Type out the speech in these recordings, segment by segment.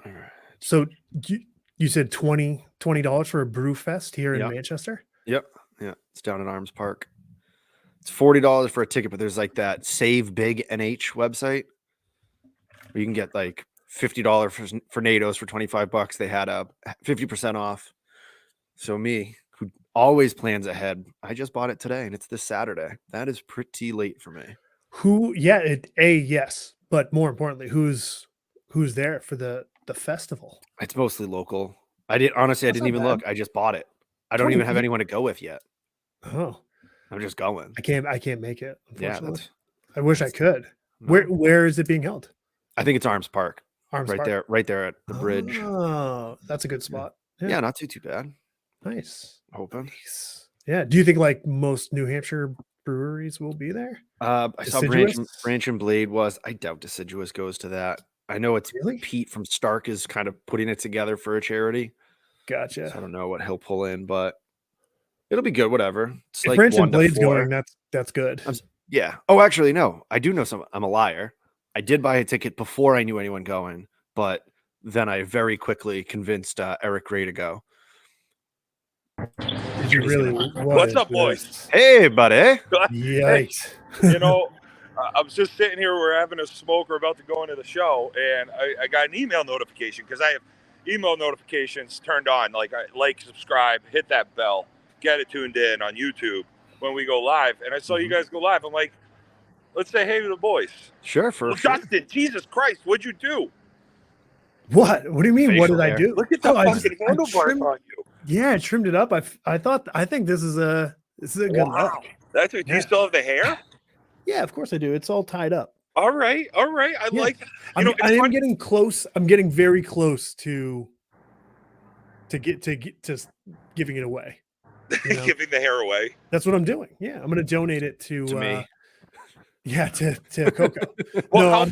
All right. So you said $20 for a brew fest here in Yep. Manchester? Yep. Yeah. It's down at Arms Park. It's $40 for a ticket, but there's like that Save Big NH website where you can get like $50 for NATOs for $25. They had a 50% off. So me, who always plans ahead, I just bought it today and it's this Saturday. That is pretty late for me. Yes, but more importantly, who's there for the festival? It's mostly local. I didn't even look. I just bought it. I don't even have anyone to go with yet. Oh, I'm just going. I can't make it, unfortunately. Yeah, I wish I could. No. Where is it being held? I think it's Arms Park. Arms Park. Right there at the bridge. Oh, that's a good spot. Yeah, not too bad. Nice. Hoping. Nice. Yeah. Do you think like most New Hampshire breweries will be there? I saw Branch and Blade was. I doubt Deciduous goes to that. I know it's really? Pete from Stark is kind of putting it together for a charity. Gotcha. So I don't know what he'll pull in, but it'll be good. Whatever. It's if like Branch and Blade's going, that's good. Yeah. Oh, actually, no. I do know some. I'm a liar. I did buy a ticket before I knew anyone going, but then I very quickly convinced Eric Gray to go. Did you really? What's up, boys? Hey, buddy. Yikes. Hey, I was just sitting here. We're having a smoke. We're about to go into the show, and I got an email notification because I have email notifications turned on. Like, subscribe, hit that bell, get it tuned in on YouTube when we go live. And I saw you guys go live. I'm like, let's say hey to the boys. Sure. Justin, Jesus Christ, what'd you do? What do you mean? What did I do? Look at the fucking handlebars on you. Yeah, I trimmed it up. I think this is a good look. That's what, do you still have the hair? Yeah, of course I do. It's all tied up. All right. I like that. I am getting close. I'm getting very close to giving it away. Giving the hair away. That's what I'm doing. Yeah, I'm going to donate it to me. Yeah, to Coco. Well,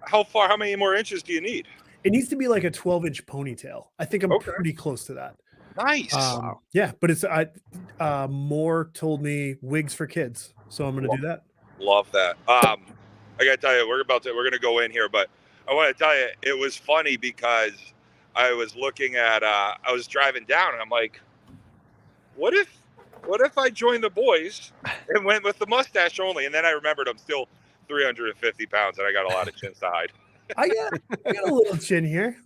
how many more inches do you need? It needs to be like a 12-inch ponytail. I think I'm pretty close to that. Nice. Wow. Yeah, but it's Moore told me wigs for kids, so I'm going to do that. Love that. I gotta tell you, we're gonna go in here, but I want to tell you, it was funny because I was looking at, I was driving down, and I'm like, what if I joined the boys and went with the mustache only? And then I remembered I'm still 350 pounds, and I got a lot of chins to hide. I got a little chin here,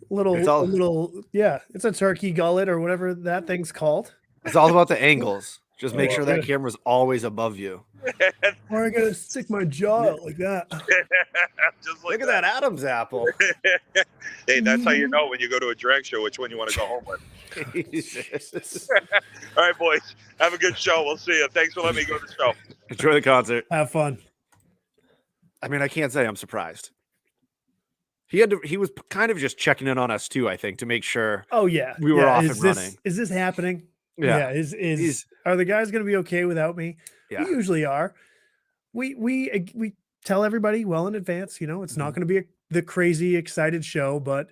yeah. It's a turkey gullet or whatever that thing's called. It's all about the angles. Just make sure that camera's always above you. Or I gotta stick my jaw out like that. Just look at that Adam's apple. Hey, that's how you know when you go to a drag show which one you want to go home with. Jesus. All right, boys. Have a good show. We'll see you. Thanks for letting me go to the show. Enjoy the concert. Have fun. I mean, I can't say I'm surprised. He was kind of just checking in on us too, I think, to make sure. Oh yeah, we were off and running. Is this happening? Yeah. Are the guys going to be okay without me? Yeah. We usually are. We tell everybody well in advance. It's not going to be the crazy excited show, but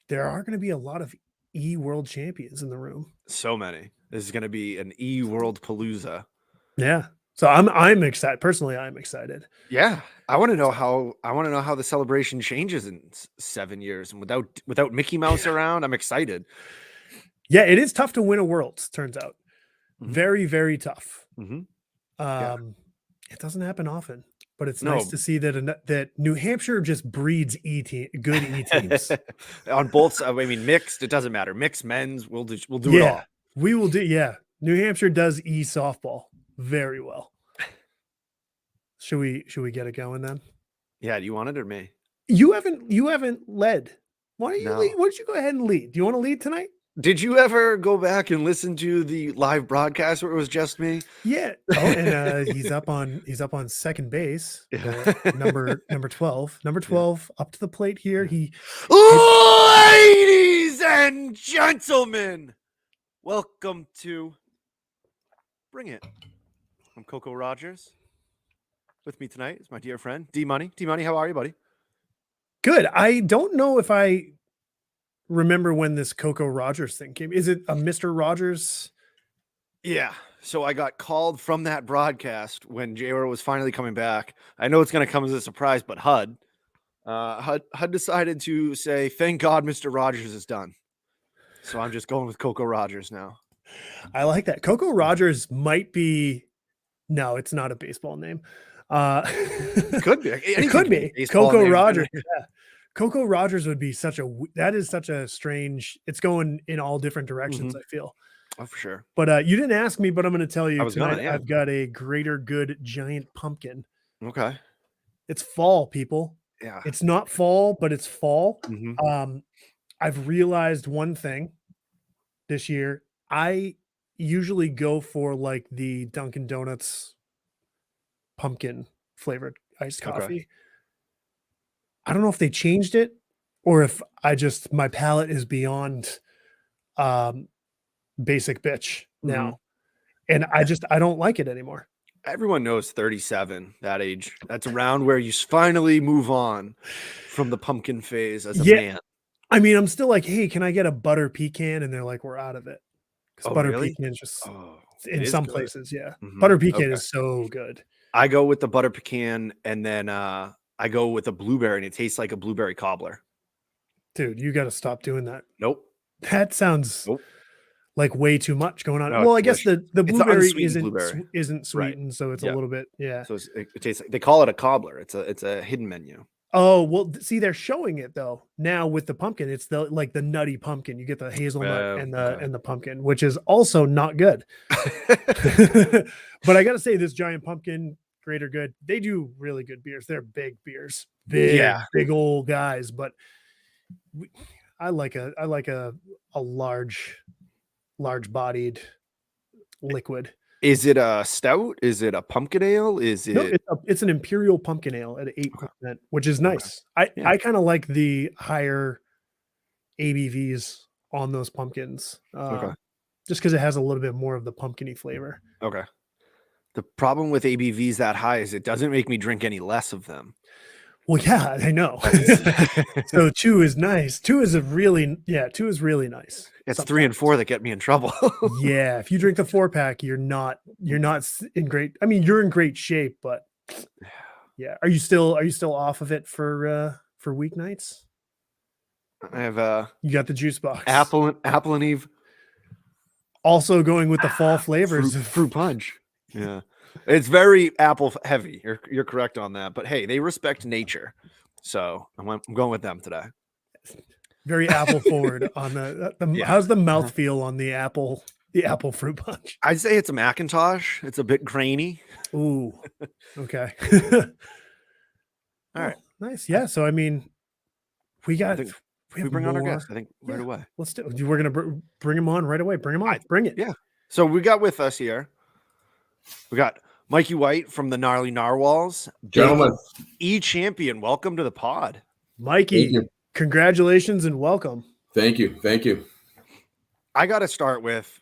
there are going to be a lot of E World champions in the room. So many. This is going to be an E World Palooza. Yeah. So I'm excited. Personally, I'm excited. Yeah. I want to know how the celebration changes in 7 years, and without Mickey Mouse around, I'm excited. Yeah, it is tough to win a Worlds, turns out. Very, very tough. It doesn't happen often, but it's nice to see that New Hampshire just breeds good E teams. On both sides. I mean, mixed, it doesn't matter. Mixed, men's, we'll do it all. We will do. Yeah. New Hampshire does E softball very well. Should we get it going then? Yeah. Do you want it or me? You haven't led. Why don't you lead? Why don't you go ahead and lead? Do you want to lead tonight? Did you ever go back and listen to the live broadcast where it was just me? Yeah. Oh, and he's up on second base. Number 12. Number 12 up to the plate here. Ladies and gentlemen, welcome to Bring It. I'm Coco Rogers. With me tonight is my dear friend D Money. D Money, how are you, buddy? Good. I don't know if I remember when this Coco Rogers thing came. Is it a Mr. Rogers? Yeah. So I got called from that broadcast when JR was finally coming back. I know it's going to come as a surprise, but HUD, HUD decided to say, "Thank God, Mr. Rogers is done." So I'm just going with Coco Rogers now. I like that. Coco Rogers might be. No, it's not a baseball name. It could be. It could be Coco Rogers. Yeah. Coco Rogers would be that is such a strange. It's going in all different directions. I feel. Oh, for sure. But you didn't ask me, but I'm going to tell you I was tonight. gonna, yeah. I've got a greater good giant pumpkin. Okay. It's fall, people. Yeah. It's not fall, but it's fall. Mhm. I've realized one thing this year. I usually go for like the Dunkin' Donuts pumpkin flavored iced coffee. I don't know if they changed it or if my palate is beyond basic bitch now. And I don't like it anymore. Everyone knows 37, that age. That's around where you finally move on from the pumpkin phase as a man. I mean, I'm still like, hey, can I get a butter pecan? And they're like, we're out of it. Because butter pecan is just in some places, yeah. Butter pecan is so good. I go with the butter pecan, and then I go with a blueberry, and it tastes like a blueberry cobbler. Dude, you got to stop doing that. Nope. That sounds like way too much going on. No, well, I guess the blueberry blueberry. isn't sweetened, so it's a little bit, So it tastes like, they call it a cobbler. It's a hidden menu. Oh, well, see, they're showing it though now with the pumpkin. It's the nutty pumpkin. You get the hazelnut and the pumpkin, which is also not good. But I got to say, this giant pumpkin, greater good. They do really good beers. They're big beers, big old guys. But I like a large bodied liquid. Is it a stout? Is it a pumpkin ale? Is it? No, it's an imperial pumpkin ale at 8%, which is nice. I kind of like the higher ABVs on those pumpkins, just because it has a little bit more of the pumpkin-y flavor. Okay. The problem with ABVs that high is it doesn't make me drink any less of them. Well, yeah, I know. So 2 is nice. 2 is really nice. It's 3 and 4 that get me in trouble. Yeah, if you drink the 4-pack, you're not in great. I mean, you're in great shape, but yeah. Are you still off of it for weeknights? I have you got the juice box. Apple and Eve. Also going with the fall flavors of fruit punch. Yeah. It's very apple heavy. You're correct on that. But hey, they respect nature. So I'm going with them today. Very apple forward on how's the mouth feel on the apple fruit punch? I'd say it's a Macintosh. It's a bit grainy. Ooh. Okay. All right. Nice. Yeah. So I mean, we bring on our guest, I think, right away. Let's do it. We're gonna bring him on right away. Bring him on. Bring it. Yeah. So we got with us here. We got Mikey White from the Gnarly Narwhals. Gentlemen. E-champion. Welcome to the pod. Mikey, congratulations and welcome. Thank you. I got to start with,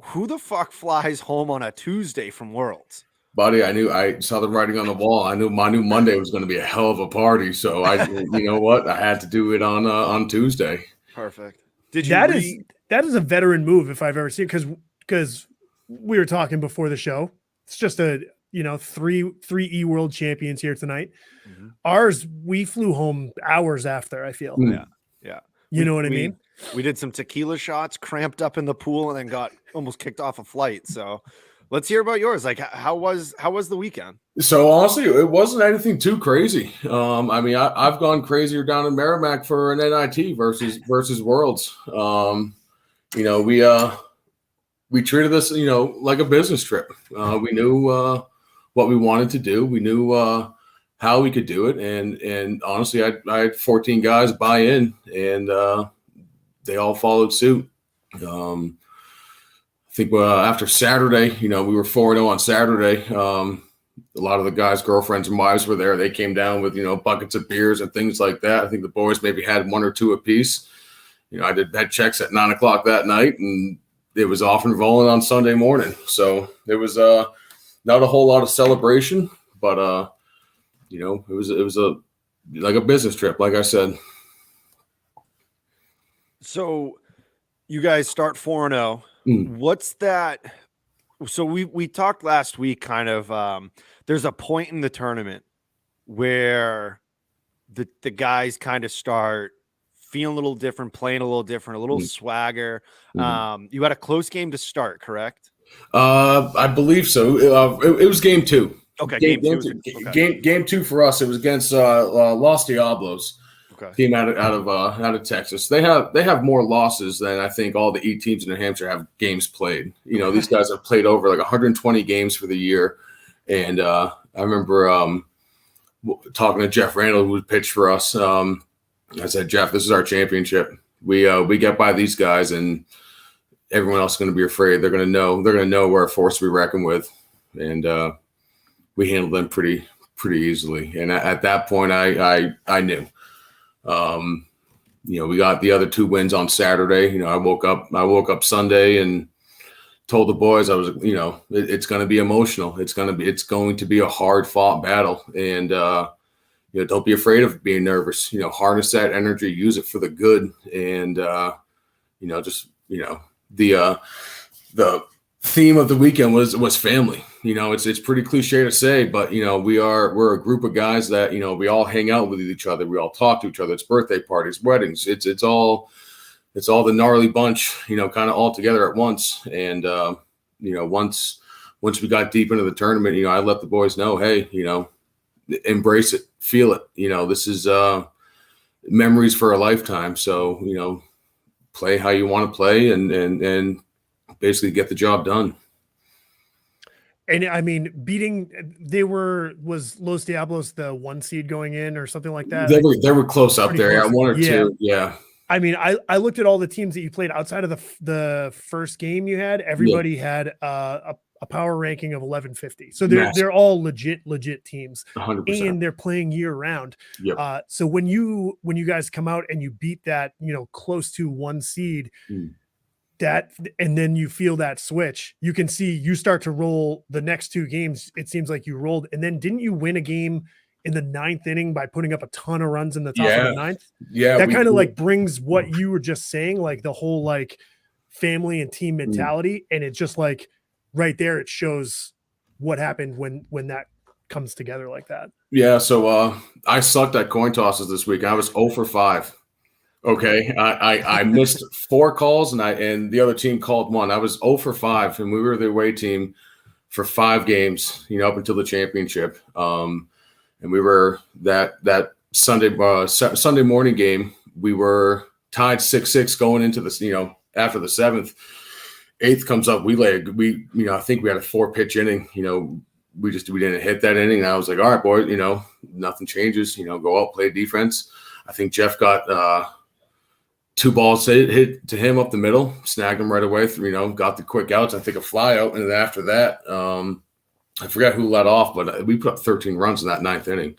who the fuck flies home on a Tuesday from Worlds? Buddy, I saw the writing on the wall. I knew my new Monday was going to be a hell of a party. So you know what? I had to do it on Tuesday. Perfect. That is a veteran move if I've ever seen it, because we were talking before the show. It's just three E World champions here tonight. Mm-hmm. Ours, we flew home hours after, I feel. Yeah. You know what I mean? We did some tequila shots, cramped up in the pool, and then got almost kicked off a flight. So let's hear about yours. Like, how was the weekend? So honestly, it wasn't anything too crazy. I mean, I've gone crazier down in Merrimack for an NIT versus Worlds. We treated this, like a business trip. We knew what we wanted to do. We knew how we could do it. And honestly, I had 14 guys buy in, and they all followed suit. I think after Saturday, we were 4-0 on Saturday. A lot of the guys' girlfriends and wives were there. They came down with, buckets of beers and things like that. I think the boys maybe had 1 or 2 apiece. I had checks at 9:00 that night, and it was off and rolling on Sunday morning. So it was not a whole lot of celebration, but it was like a business trip, like I said. So you guys start 4-0. What's that? So we talked last week, kind of, there's a point in the tournament where the guys kind of start feeling a little different, playing a little different, a little swagger. You had a close game to start, correct? I believe so. It was game 2. Okay, game 2 for us. It was against Los Diablos, team out of Texas. They have more losses than I think all the E teams in New Hampshire have games played. You know, these guys have played over like 120 games for the year, and I remember talking to Jeff Randall, who pitched for us. I said, Jeff, this is our championship. We get by these guys, and everyone else is going to be afraid. They're going to know we're a force to be reckoned with, and we handled them pretty easily. And at that point, I knew. You know, we got the other 2 wins on Saturday. You know, I woke up Sunday and told the boys it's going to be emotional. It's going to be a hard fought battle, and you know, don't be afraid of being nervous. You know, harness that energy, use it for the good, and you know, just the theme of the weekend was family. You know, it's pretty cliche to say, but you know, we're a group of guys that, you know, we all hang out with each other, we all talk to each other. It's birthday parties, weddings. It's all the gnarly bunch, you know, kind of all together at once. And you know, once we got deep into the tournament, you know, I let the boys know, hey, you know, embrace it, feel it. You know, this is memories for a lifetime. So, you know, play how you want to play and basically get the job done. And I mean, was Los Diablos the 1 seed going in or something like that? They were close up there. Close. Yeah, 1 or 2. Yeah. I mean, I looked at all the teams that you played outside of the first game you had. Everybody had a power ranking of 1150. So they're all legit teams, 100%. and they're playing year round. Yep. So when you guys come out and you beat that, you know, close to 1 seed, that, and then you feel that switch, you can see you start to roll the next 2 games. It seems like you rolled, and then didn't you win a game in the 9th inning by putting up a ton of runs in the top of the 9th? Yeah. That kind of like brings what you were just saying, like the whole like family and team mentality. And it's just like right there, it shows what happened when that comes together like that. Yeah. So I sucked at coin tosses this week. I was 0 for 5. Okay. I missed 4 calls and the other team called 1. I was 0 for 5, and we were the away team for 5 games, you know, up until the championship. And we were that Sunday morning game. We were tied 6-6 going into this. You know, after the 7th, 8th comes up. I think we had a 4-pitch inning. You know, we didn't hit that inning. And I was like, all right, boy. You know, nothing changes. You know, go out, play defense. I think Jeff got 2 balls hit to him up the middle, snagged him right away. You know, got the quick outs. I think a fly out, and then after that. I forgot who let off, but we put up 13 runs in that 9th inning.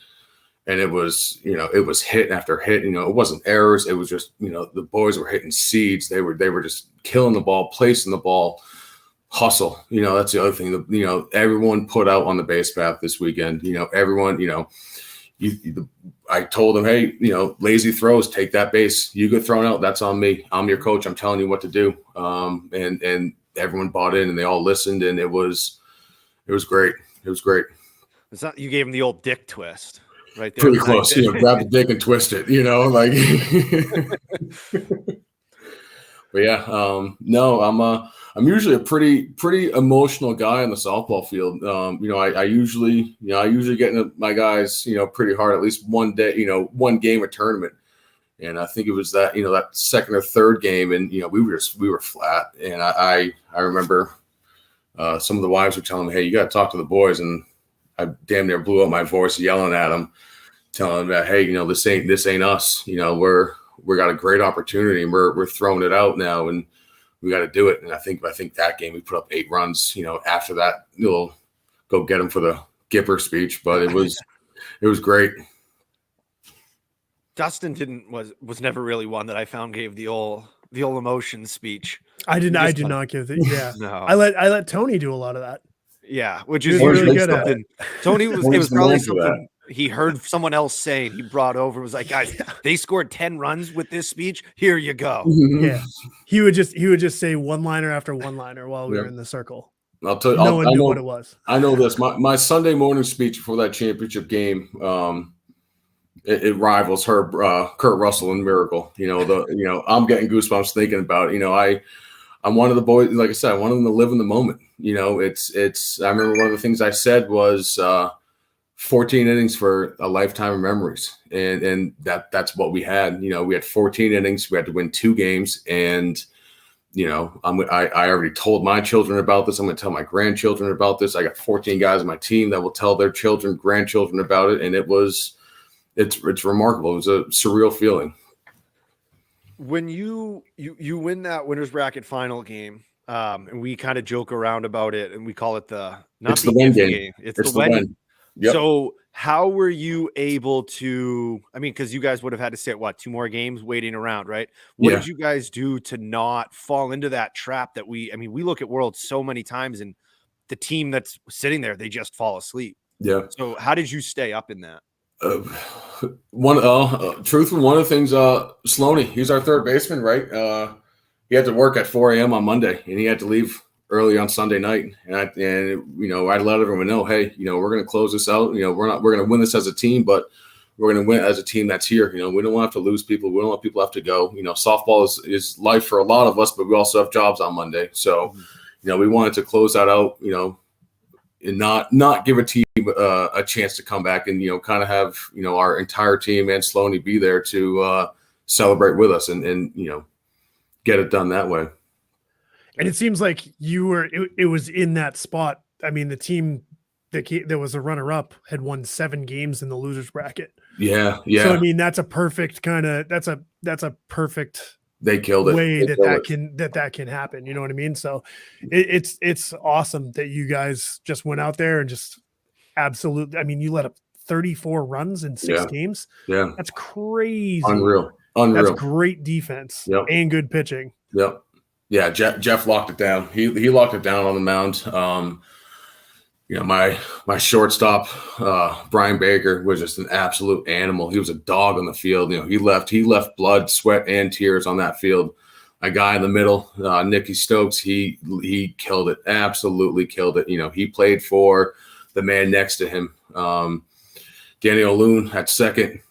And it was, you know, it was hit after hit. You know, it wasn't errors. It was just, you know, the boys were hitting seeds. They were just killing the ball, placing the ball, hustle. You know, that's the other thing. You know, everyone put out on the base path this weekend. You know, everyone, you know, I told them, hey, you know, lazy throws, take that base. You get thrown out, that's on me. I'm your coach. I'm telling you what to do. And everyone bought in, and they all listened, and it was great. It was great. It's not, you gave him the old dick twist right there. Pretty close. You know, grab the dick and twist it, you know, like. But yeah, no, I'm usually a pretty emotional guy on the softball field. You know, I usually get into my guys, you know, pretty hard at least one day, you know, one game or tournament. And I think it was that, you know, that 2nd or 3rd game, and you know, we were flat. And I remember some of the wives were telling me, hey, you got to talk to the boys. And I damn near blew out my voice yelling at them, telling them that, hey, you know, this ain't us. You know, we got a great opportunity, and we're throwing it out now, and we got to do it. And I think that game we put up 8 runs. You know, after that, you'll go get them for the Gipper speech, but it was great. Dustin was never really one that I found gave the old emotion speech. I did not give it. Yeah. No. I let Tony do a lot of that. Yeah, which is really good at it. Tony it was probably something he heard someone else say, and he brought over, was like, guys, they scored 10 runs with this speech. Here you go. Yeah. He would just say one-liner after one-liner while we were in the circle. I'll tell you, no one knew what it was. I know this. My Sunday morning speech before that championship game, it rivals her Kurt Russell and Miracle. I'm getting goosebumps thinking about it. I'm one of the boys, like I said, I want them to live in the moment. I remember one of the things I said was 14 innings for a lifetime of memories. And that's what we had. We had 14 innings. We had to win 2 games. And, I already told my children about this. I'm going to tell my grandchildren about this. I got 14 guys on my team that will tell their children, grandchildren about it. And it's remarkable. It was a surreal feeling. When you win that winners bracket final game, and we kind of joke around about it, and we call it It's the win game. It's the win. Yep. So how were you able to? I mean, because you guys would have had to sit 2 more games waiting around, right? What did you guys do to not fall into that trap that we look at Worlds so many times, and the team that's sitting there, they just fall asleep. Yeah. So how did you stay up in that? Truthfully, one of the things, Sloaney, he's our third baseman, right? He had to work at 4 a.m. on Monday, and he had to leave early on Sunday night. And I let everyone know, hey, we're going to close this out. We're going to win this as a team, but we're going to win as a team that's here. We don't want to lose people. We don't want people to have to go. Softball is life for a lot of us, but we also have jobs on Monday. So, we wanted to close that out, and not give a team a chance to come back and kind of have our entire team and Sloaney be there to celebrate with us and get it done that way. And it seems like it was in that spot. I mean, the team that was a runner-up had won 7 games in the losers bracket. Yeah. So I mean, that's a perfect they killed it way that can happen. You know what I mean? So it's awesome that you guys just went out there and just absolutely. I mean, you let up 34 runs in 6 games. Yeah, that's crazy. Unreal. That's great defense and good pitching. Yep. Yeah, Jeff locked it down. He locked it down on the mound. My shortstop, Brian Baker, was just an absolute animal. He was a dog on the field. He left blood, sweat, and tears on that field. A guy in the middle, Nicky Stokes, he killed it. Absolutely killed it. He played for the man next to him. Daniel Loon at second.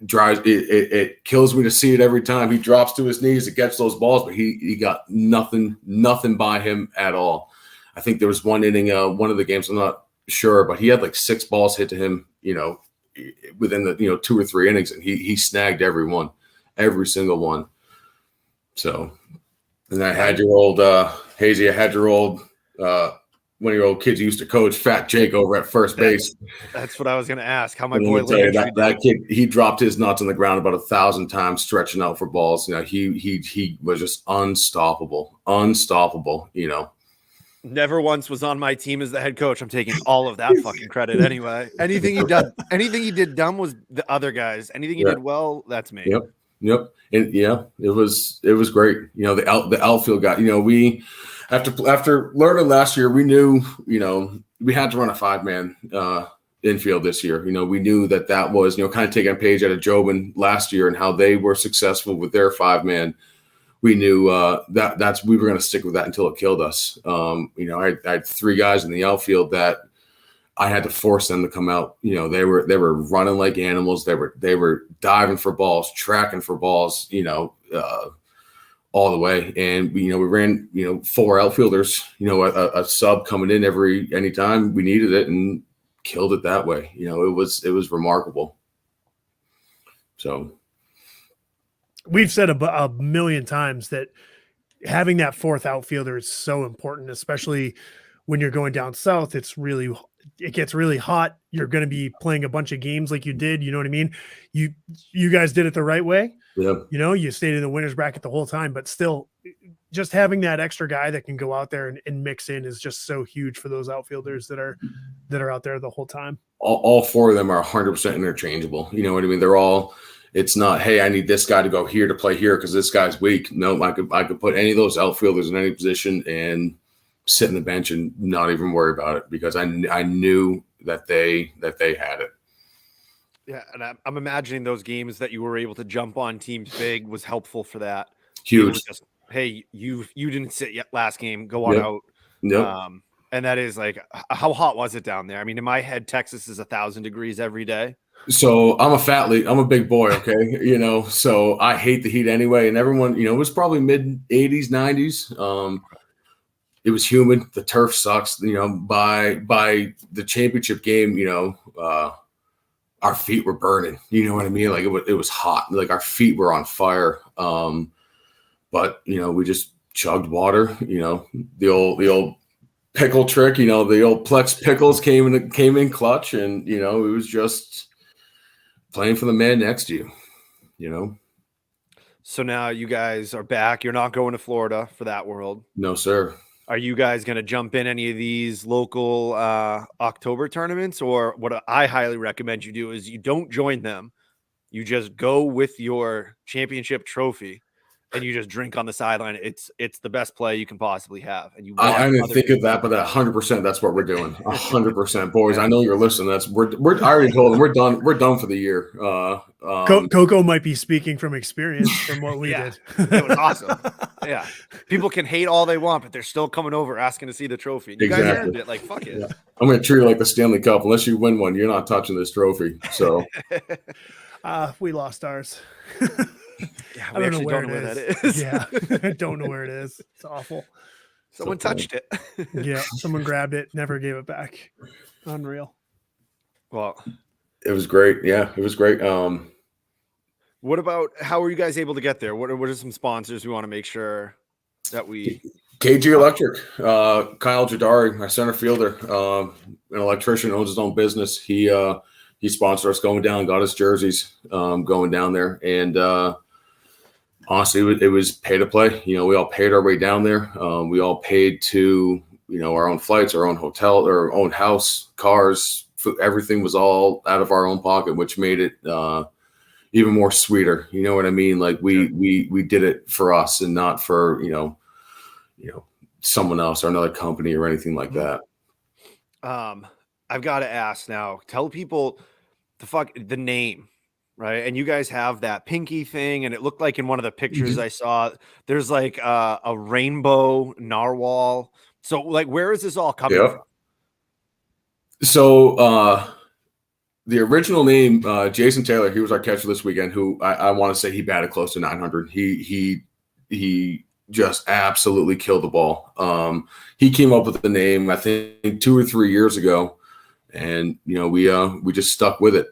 Drives it kills me to see it every time. He drops to his knees, it gets those balls, but he got nothing by him at all. I think there was one inning, one of the games, I'm not sure, but he had like 6 balls hit to him, within the 2 or 3 innings, and he snagged every single one. So, and I had your old Hazy, I had your old one of your old kids used to coach, Fat Jake, over at first base. That's what I was going to ask. How my boy that kid, he dropped his nuts on the ground about 1,000 times, stretching out for balls. He was just unstoppable. Never once was on my team as the head coach. I'm taking all of that fucking credit anyway. Anything he did dumb was the other guys. Anything he did well, that's me. Yep. And it was great. The outfield guy. We after learning last year, we knew we had to run a 5-man infield this year. We knew that was kind of taking a page out of Jobin last year and how they were successful with their 5-man. We knew that we were going to stick with that until it killed us. I had 3 guys in the outfield that I had to force them to come out. They were running like animals. They were diving for balls, tracking for balls, all the way. And we ran 4 outfielders, a sub coming in anytime we needed it, and killed it that way. It was remarkable. So we've said a million times that having that 4th outfielder is so important, especially when you're going down south. It gets really hot. You're going to be playing a bunch of games like you did. You know what I mean? You guys did it the right way. Yeah. You stayed in the winners bracket the whole time, but still just having that extra guy that can go out there and mix in is just so huge for those outfielders that are out there the whole time. All 4 of them are 100% interchangeable. You know what I mean? They're all, it's not, hey, I need this guy to go here to play here because this guy's weak. No, I could put any of those outfielders in any position and sit in the bench and not even worry about it because I knew that they had it. Yeah, and I'm imagining those games that you were able to jump on teams big was helpful for that. Huge. Just, hey, you didn't sit yet last game. Go on out. Yep. And that is like, how hot was it down there? I mean, in my head, Texas is 1,000 degrees every day. So I'm a fat lead. I'm a big boy. Okay. So I hate the heat anyway. And everyone, it was probably mid 80s, 90s. It was humid. The turf sucks. By the championship game, our feet were burning. You know what I mean? Like it was hot. Like our feet were on fire. But we just chugged water. The old pickle trick. The old Plex pickles came in clutch, and it was just playing for the man next to you. So now you guys are back. You're not going to Florida for that world. No, sir. Are you guys going to jump in any of these local October tournaments? Or what I highly recommend you do is you don't join them. You just go with your championship trophy and you just drink on the sideline. It's the best play you can possibly have. And I didn't think of that, but 100% that's what we're doing. 100%, boys. I know you're listening. I already told them we're done. We're done for the year. Coco might be speaking from experience from what we did. It was awesome. Yeah, people can hate all they want, but they're still coming over asking to see the trophy. And you guys earned it. Like, fuck it. Yeah. I'm going to treat it like the Stanley Cup. Unless you win one, you're not touching this trophy. So we lost ours. Yeah, I don't know where that is. Yeah, I don't know where it is. It's awful. Someone touched it. Yeah, someone grabbed it, never gave it back. Unreal. Well, it was great. Yeah, it was great. What about how were you guys able to get there? What are some sponsors we want to make sure that we KG Electric, Kyle Jadari, my center fielder, an electrician, owns his own business. He sponsored us going down, got us jerseys going down there, and honestly, it was pay to play. We all paid our way down there. We all paid to our own flights, our own hotel, our own house, cars, food, everything was all out of our own pocket, which made it even more sweeter. You know what I mean? Like we did it for us and not for someone else or another company or anything like that. I've got to ask now. Tell people the name, right? And you guys have that pinky thing, and it looked like in one of the pictures I saw, there's like a rainbow narwhal. So, like, where is this all coming from? So, the original name, Jason Taylor, he was our catcher this weekend. Who I want to say he batted close to 900. He just absolutely killed the ball. He came up with the name, I think, 2 or 3 years ago. And we just stuck with it.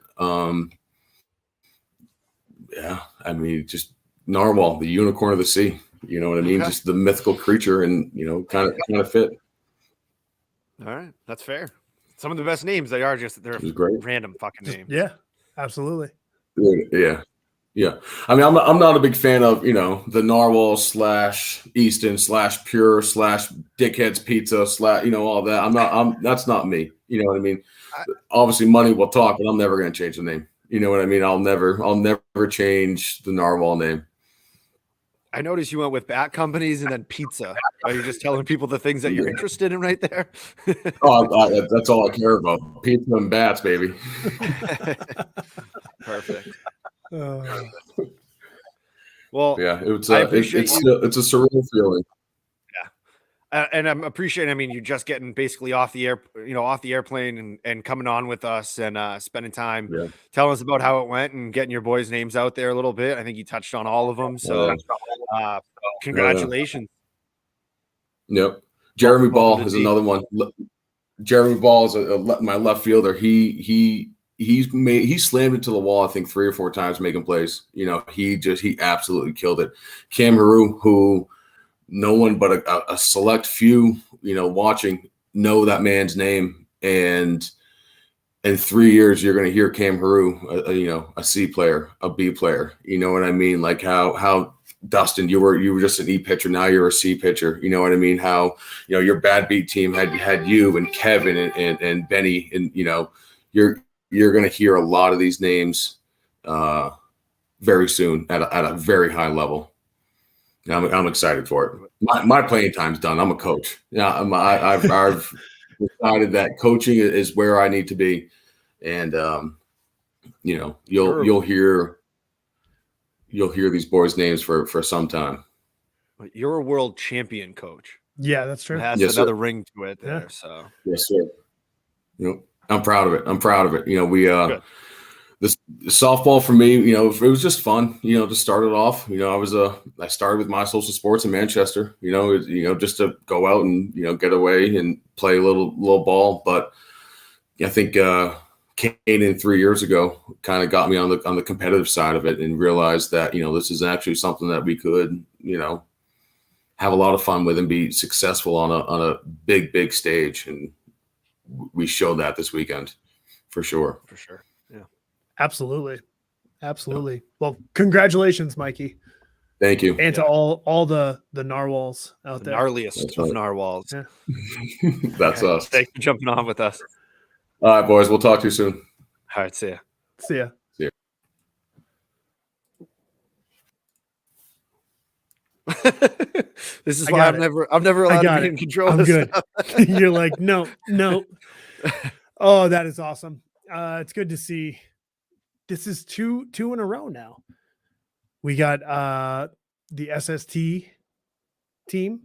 Yeah, I mean, just narwhal, the unicorn of the sea. You know what I mean? Okay. Just the mythical creature, and kind of fit. All right, that's fair. Some of the best names they're random fucking names. Yeah, absolutely. Yeah. I mean, I'm not a big fan of the narwhal / Easton / Pure / Dickhead's Pizza / all that. That's not me. You know what I mean? Obviously, money will talk, but I'm never going to change the name. You know what I mean? I'll never change the narwhal name. I noticed you went with bat companies and then pizza. Are you just telling people the things that you're interested in right there? That's all I care about. Pizza and bats, baby. Perfect. Well, yeah, it's a surreal feeling. Yeah, and I'm appreciating. I mean, you're just getting basically off the airplane and coming on with us and spending time telling us about how it went and getting your boys' names out there a little bit. I think you touched on all of them. So, congratulations. Yep. Jeremy Ball is another one. Jeremy Ball is my left fielder. He slammed it to the wall, I think 3 or 4 times making plays. He absolutely killed it. Cam Haru, who no one but a select few, watching know that man's name. And in 3 years, you're going to hear Cam Haru, a C player, a B player. You know what I mean? Like how Dustin, you were just an E pitcher. Now you're a C pitcher. You know what I mean? How, your bad beat team had you and Kevin and Benny, and, you're going to hear a lot of these names very soon at a very high level. I'm excited for it. My playing time's done. I'm a coach. Yeah, I've decided that coaching is where I need to be, and you'll hear these boys' names for some time. You're a world champion coach. Yeah, that's true. It has another ring to it there. Yeah. So yes, sir. I'm proud of it. The This softball for me, you know, it was just fun, you know, to start it off. You know, I started with My Social Sports in Manchester, just to go out and, you know, get away and play a little ball. But I think Canadian 3 years ago kind of got me on the competitive side of it and realized that, you know, this is actually something that we could, you know, have a lot of fun with and be successful on a big stage. And we showed that this weekend for sure. For sure. Yeah. Absolutely. Absolutely. Well, congratulations, Mikey. Thank you. And to all the narwhals out The there. gnarliest That's of right. narwhals. Yeah. That's us. Thanks for jumping on with us. All right, boys. We'll talk to you soon. All right, see ya. See ya. See ya. This is I why got I'm it. never allowed to got be it. in control I'm of good. stuff. You're like, no. Oh, that is awesome. It's good to see. This is two in a row now. We got the SST team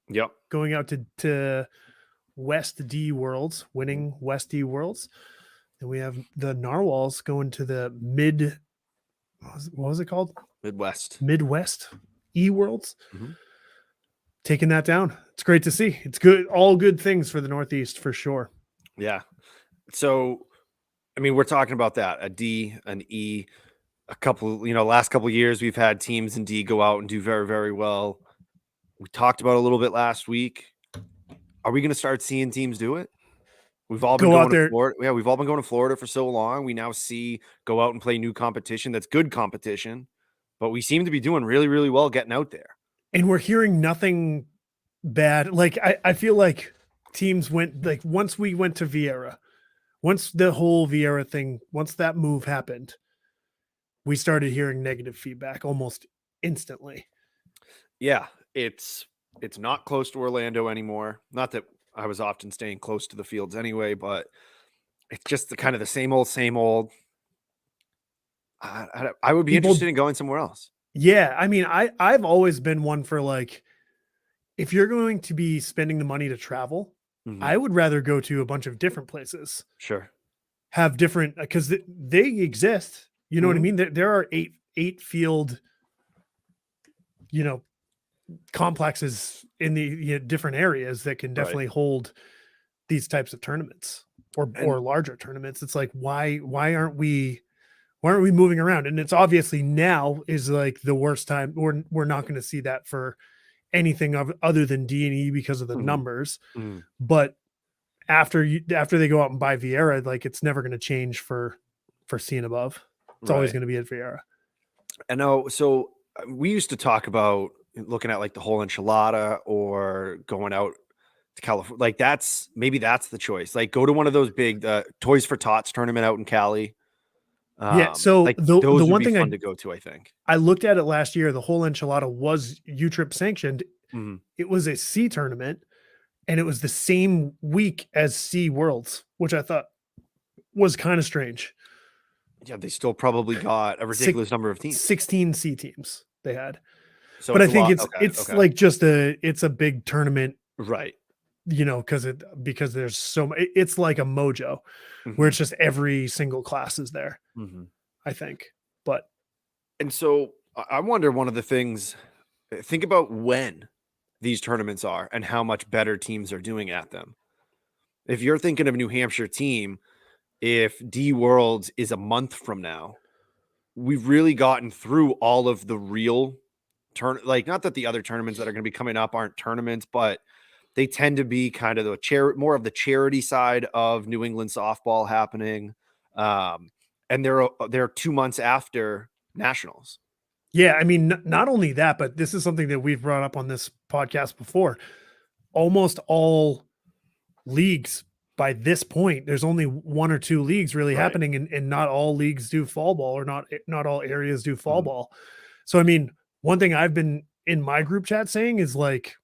Yep. going out to West D Worlds, winning West D Worlds. And we have the Narwhals going to the what was it called? Midwest E Worlds. Mhm. Taking that down. It's great to see. It's good. All good things for the Northeast for sure. Yeah. So, I mean, we're talking about that, a D, an E, a couple, last couple of years, we've had teams in D go out and do very, very well. We talked about it a little bit last week. Are we going to start seeing teams do it? We've all been Go out going to there. Florida. Yeah, we've all been going to Florida for so long. We now see go out and play new competition. That's good competition, but we seem to be doing really, really well getting out there. And we're hearing nothing bad. Like I feel like teams went, like once we went to Vieira, once the whole Vieira thing, once that move happened, we started hearing negative feedback almost instantly. Yeah, it's not close to Orlando anymore. Not that I was often staying close to the fields anyway, but it's just the kind of the same old. I would be interested in going somewhere else. Yeah, I mean, I've always been one for like, if you're going to be spending the money to travel, I would rather go to a bunch of different places. Sure. Have different, because they exist. You know what I mean? There are eight field, complexes in the different areas that can definitely hold these types of tournaments or larger tournaments. It's like, why aren't we moving around? And it's obviously now is like the worst time. We're not going to see that for anything other than D&E because of the numbers. But after they go out and buy Vieira, like it's never going to change for C and above. It's always going to be at Vieira. I know. So we used to talk about looking at like the whole enchilada or going out to California. Like that's the choice. Like go to one of those big Toys for Tots tournament out in Cali. Yeah. So like the those one would be thing fun to go to, I think. I looked at it last year. The whole enchilada was U-Trip sanctioned. It was a C tournament, and it was the same week as C Worlds, which I thought was kind of strange. Yeah, they still probably got a ridiculous number of teams. 16 C teams they had. So but I think it's like just it's a big tournament, right? Because there's so much. It's like a Mojo, where it's just every single class is there. I think, and so I wonder, one of the things, think about when these tournaments are and how much better teams are doing at them. If you're thinking of a New Hampshire team, if D Worlds is a month from now, we've really gotten through all of the real like, not that the other tournaments that are going to be coming up aren't tournaments, but they tend to be kind of more of the charity side of New England softball happening. And they're 2 months after nationals. Yeah. I mean, not only that, but this is something that we've brought up on this podcast before. Almost all leagues by this point, there's only one or two leagues really happening, and not all leagues do fall ball, or not all areas do fall ball. So, I mean, one thing I've been in my group chat saying is like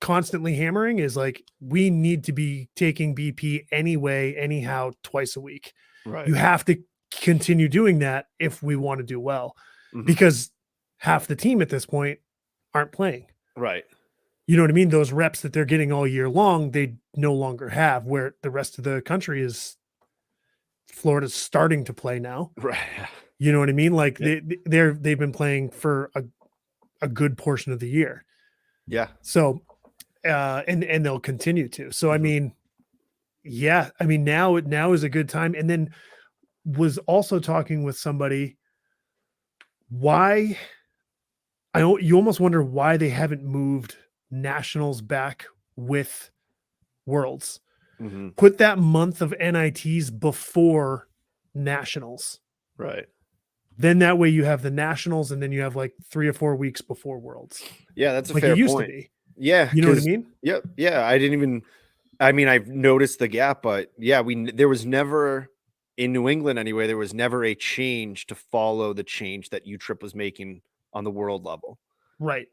constantly hammering is like, we need to be taking BP anyway, anyhow, twice a week. Right. You have to continue doing that if we want to do well, because half the team at this point aren't playing. Right. You know what I mean? Those reps that they're getting all year long, they no longer have, where the rest of the country is Florida's starting to play now. Right. You know what I mean? Like they've been playing for a good portion of the year. Yeah. So, and they'll continue to. So, I Mhm. mean, yeah, I mean, now is a good time. And then was also talking with somebody why you almost wonder why they haven't moved nationals back with Worlds. Mhm. Put that month of NITs before nationals. Right. Then that way you have the nationals and then you have like 3 or 4 weeks before Worlds. Yeah, that's a Like fair it used point. to be. Yeah, You know what I 'cause- mean? Yep. Yeah, I mean, I've noticed the gap, but yeah, there was never in New England anyway. There was never a change to follow the change that UTRIP was making on the world level, Right.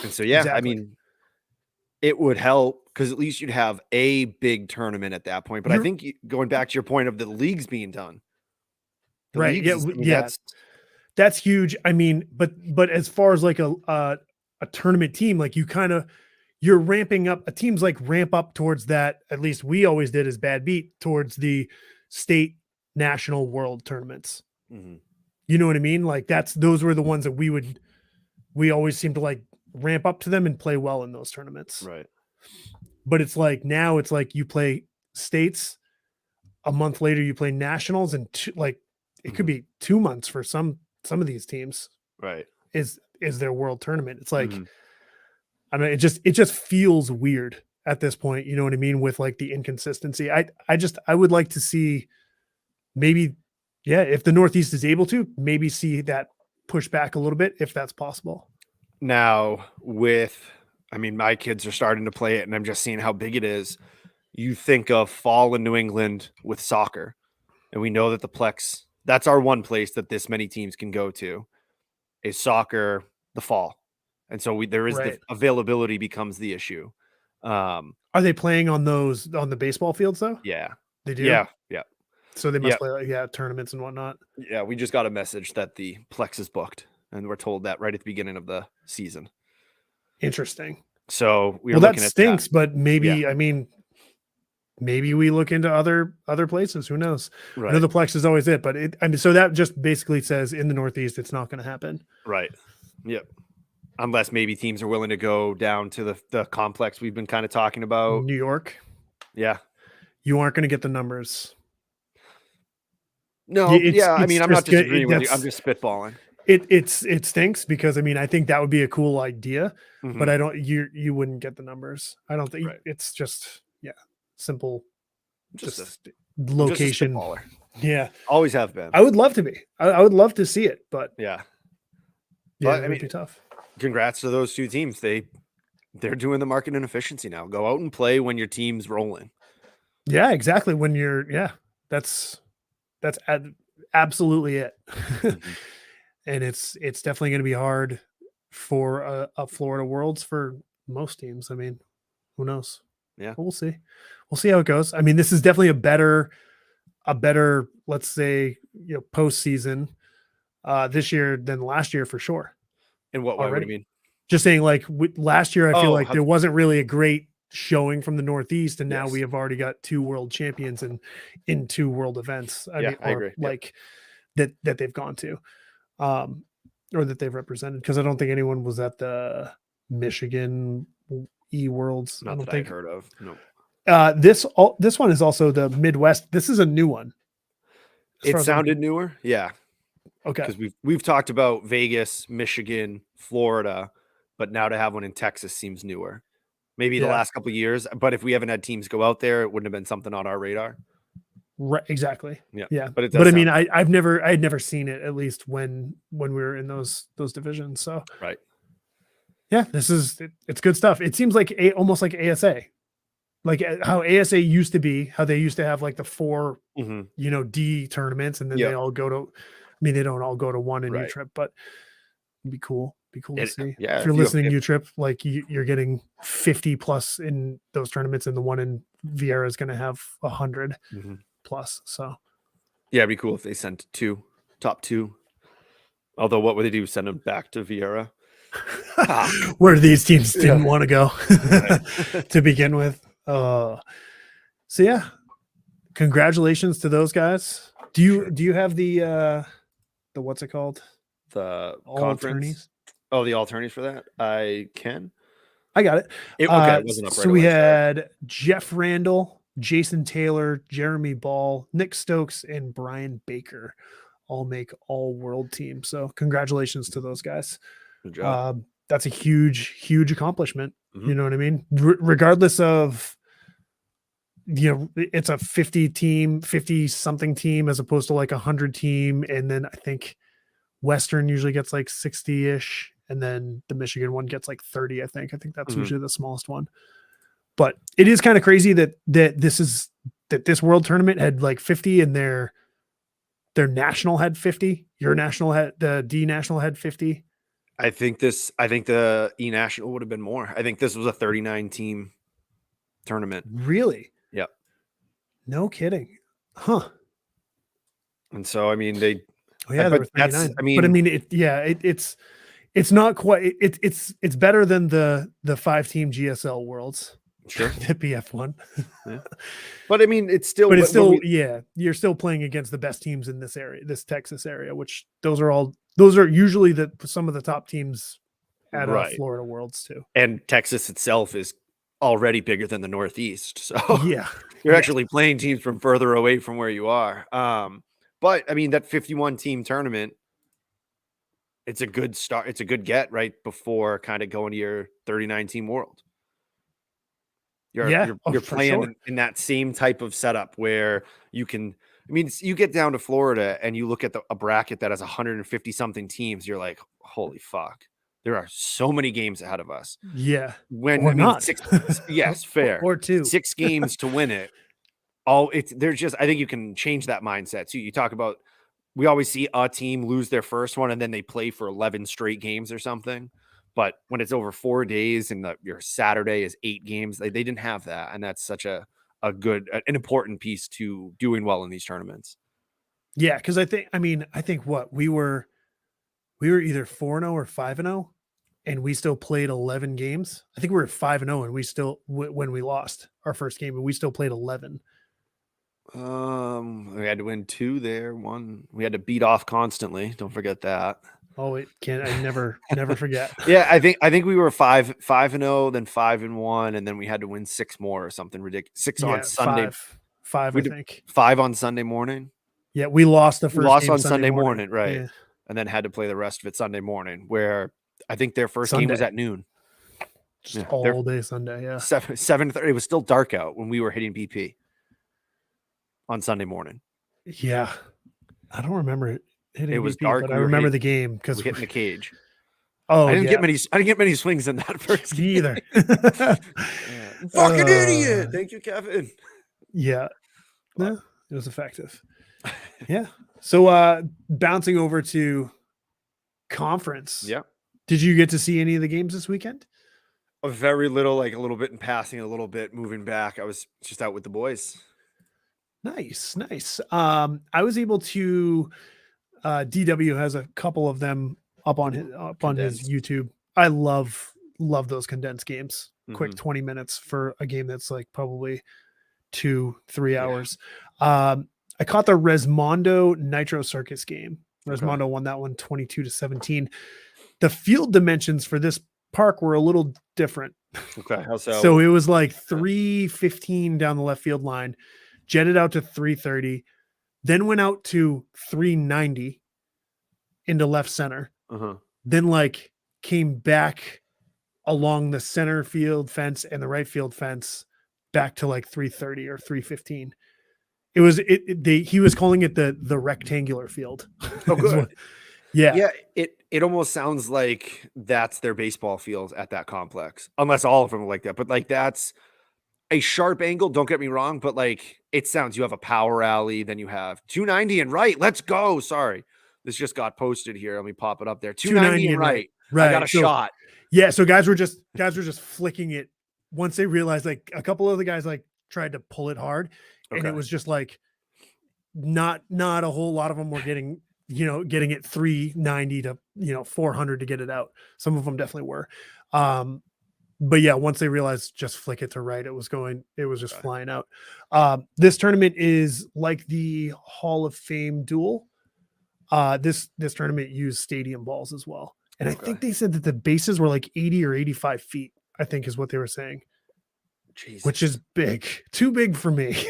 and so yeah, I Exactly. mean, it would help because at least you'd have a big tournament at that point. But I You're- think going back to your point of the leagues being done, the Right. leagues Yeah. is- I mean, Yeah. That's huge. I mean, but as far as like a tournament team, like you're ramping up. Teams like ramp up towards that. At least we always did as Bad Beat towards the state, national, world tournaments. Mhm. You know what I mean? Like those were the ones that we always seem to like ramp up to them and play well in those tournaments. Right. But it's like now it's like you play states, a month later you play nationals, and it could Mhm. be 2 months for some of these teams Right. is their world tournament. It's like Mhm. I mean, it just feels weird at this point. You know what I mean? With like the inconsistency. I would like to see maybe, yeah, if the Northeast is able to, maybe see that push back a little bit if that's possible. Now, I mean, my kids are starting to play it, and I'm just seeing how big it is. You think of fall in New England with soccer, and we know that the Plex, that's our one place that this many teams can go to, is soccer the fall. And so there is Right. the availability becomes the issue. Are they playing on the baseball fields though? Yeah. They do. Yeah. Yeah. So they must Yeah. play like, tournaments and whatnot. Yeah. We just got a message that the Plex is booked, and we're told that right at the beginning of the season. Interesting. So we were Well, that looking at stinks, that. but maybe Yeah. I mean, maybe we look into other places. Who knows? I know Right. the Plex is always it, but so that just basically says in the Northeast it's not going to happen. Right. Yep. Unless maybe teams are willing to go down to the complex we've been kind of talking about. New York, Yeah. you aren't going to get the numbers. No. I mean, I'm not disagreeing with you. I'm just spitballing. It stinks because I mean I think that would be a cool idea, Mhm. but I don't you wouldn't get the numbers. I don't think Right. it's just simple Just just a location. spitballer. Yeah, Always have been. I would love to be. I would love to see it, but Yeah. yeah, But, it I would mean, be tough. Congrats to those two teams. They're doing the market and efficiency now. Go out and play when your team's rolling. Yeah, exactly. When you're that's absolutely it. Mhm. And it's definitely going to be hard for a Florida Worlds for most teams. I mean, who knows? Yeah. But we'll see. We'll see how it goes. I mean, this is definitely a better, let's say, postseason this year than last year for sure. In what way? What do Already. you mean? Just saying, like last year, I feel Oh, like there wasn't really a great showing from the Northeast, and now Yes. we have already got 2 world champions in 2 world events. Yeah, I agree. Yep. Like that they've gone to, or that they've represented. Because I don't think anyone was at the Michigan E Worlds. I Not don't that think. I'd heard of. No. This one is also the Midwest. This is a new one. As far It as I'm- sounded newer. Yeah. okay. Because we've talked about Vegas, Michigan, Florida, but now to have one in Texas seems newer. Maybe the Yeah. last couple of years, but if we haven't had teams go out there, it wouldn't have been something on our radar. Right, exactly. Yeah. Yeah. But it But does I mean, sound- I had never seen it, at least when we were in those divisions. So Right. yeah, it's good stuff. It seems like almost like ASA, like how ASA used to be, how they used to have like the 4 Mhm. D tournaments, and then Yeah. they all go to. I mean, they don't all go to one in Right. U-Trip, but it'd be cool. Be cool to see. yeah, If you're if you- listening, if- U-Trip, like you're getting 50 plus in those tournaments, and the one in Vieira is going to have 100 Mhm. plus. So Yeah, it'd be cool if they sent top 2. Although, what would they do? Send them back to Vieira? where these teams didn't Yeah. want to go to begin with. So yeah, congratulations to those guys. Do you Sure. do you have the what's it called? The All conference? attorneys? Oh, the alternatives for that? I can. I got it. Okay, it wasn't up right So we away. Sorry. had Jeff Randall, Jason Taylor, Jeremy Ball, Nick Stokes, and Brian Baker all make all world team. So congratulations to those guys. Good job. That's a huge accomplishment. Mhm. You know what I mean? Regardless of, it's a 50 something team as opposed to like 100 team. And then I think Western usually gets like 60-ish. And then the Michigan one gets like 30, I think. I think that's Mhm. usually the smallest one. But it is kind of crazy that this world tournament had like 50 and their national had 50. Your national had, the D national had 50. I think the E National would have been more. I think this was a 39 team tournament. Really? Yep. No kidding. Huh. And so, I mean, they, Oh yeah, but there were that's- 39. I but I mean- mean, it's not quite. It's better than the 5-team GSL Worlds. sure. The PF one. But I mean, it's still, But it's when still, we- you're still playing against the best teams in this area, this Texas area, which those are usually some of the top teams at Right. Florida Worlds too. and Texas itself is already bigger than the Northeast. So Yeah. you're Yeah. actually playing teams from further away from where you are. But I mean, that 51 team tournament, it's a good start. It's a good get right before kind of going to your 39 team world. You're for playing sure. in that same type of setup where you can, I mean, you get down to Florida and you look at a bracket that has 150 something teams. You're like, holy fuck, there are so many games ahead of us. Yeah. When Or I mean, not. yes, fair. Or two. 6 games to win it. There's just, I think you can change that mindset. So you talk about, we always see a team lose their first one and then they play for 11 straight games or something. But when it's over 4 days and your Saturday is 8 games, they didn't have that. And that's such an important piece to doing well in these tournaments. Yeah, because I think what we were either 4-0 or 5-0, and we still played 11 games. I think we were 5-0, and we still when we lost our first game, and we still played 11. We had to win 2 there. 1 we had to beat off constantly. Don't forget that. Oh, I never forget. Yeah, I think we were 5-0, then 5-1, and then we had to win 6 more or something ridiculous. 6 on Sunday. Five, I think. 5 on Sunday morning. Yeah, we lost the We first lost game on Sunday morning, right? Yeah. And then had to play the rest of it Sunday morning, where I think their first game was Sunday. at noon. Just Yeah, all day Sunday, yeah. 7:30. It was still dark out when we were hitting BP on Sunday morning. Yeah. I don't remember hitting It was BP, dark. but We I were remember hitting- the game We because hit in the cage. oh, I didn't yeah. get many swings in that first Me game. either. Fucking idiot. Thank you, Kevin. Yeah. No, it was effective. Yeah. So bouncing over to conference. Yeah. Did you get to see any of the games this weekend? A very little, like a little bit in passing, a little bit moving back. I was just out with the boys. Nice. I was able to DW has a couple of them up on his Condensed. YouTube. I love those condensed games. Quick Mhm. 20 minutes for a game that's like probably 2-3 Yeah. hours. I caught the Resmondo Nitro Circus game. Okay. Resmondo won that one 22-17. The field dimensions for this park were a little different. Okay. How So it was like 315 down the left field line, jetted out to 330, then went out to 390 into left center, Uh-huh. then like came back along the center field fence and the right field fence back to like 330 or 315. It was he was calling it the rectangular field. Oh, Is good. what- yeah. Yeah, it almost sounds like that's their baseball field at that complex, unless all of them are like that. But like that's a sharp angle. Don't get me wrong, but like it sounds. You have a power alley, then you have 290 and right. Let's go. Sorry, this just got posted here. Let me pop it up there. 290 and right. Right. I got a So- shot. Yeah, so guys were just flicking it once they realized, like a couple of the guys like tried to pull it hard, and it Okay. was just like not a whole lot of them were getting it 390 to 400 to get it out. Some of them definitely were. But yeah, once they realized just flick it to right, it was just flying out. This tournament is like the Hall of Fame duel. This tournament used stadium balls as well. And I think they said that the bases were like 80 or 85 feet, I think is what they were saying. Jesus. Which is big. Too big for me.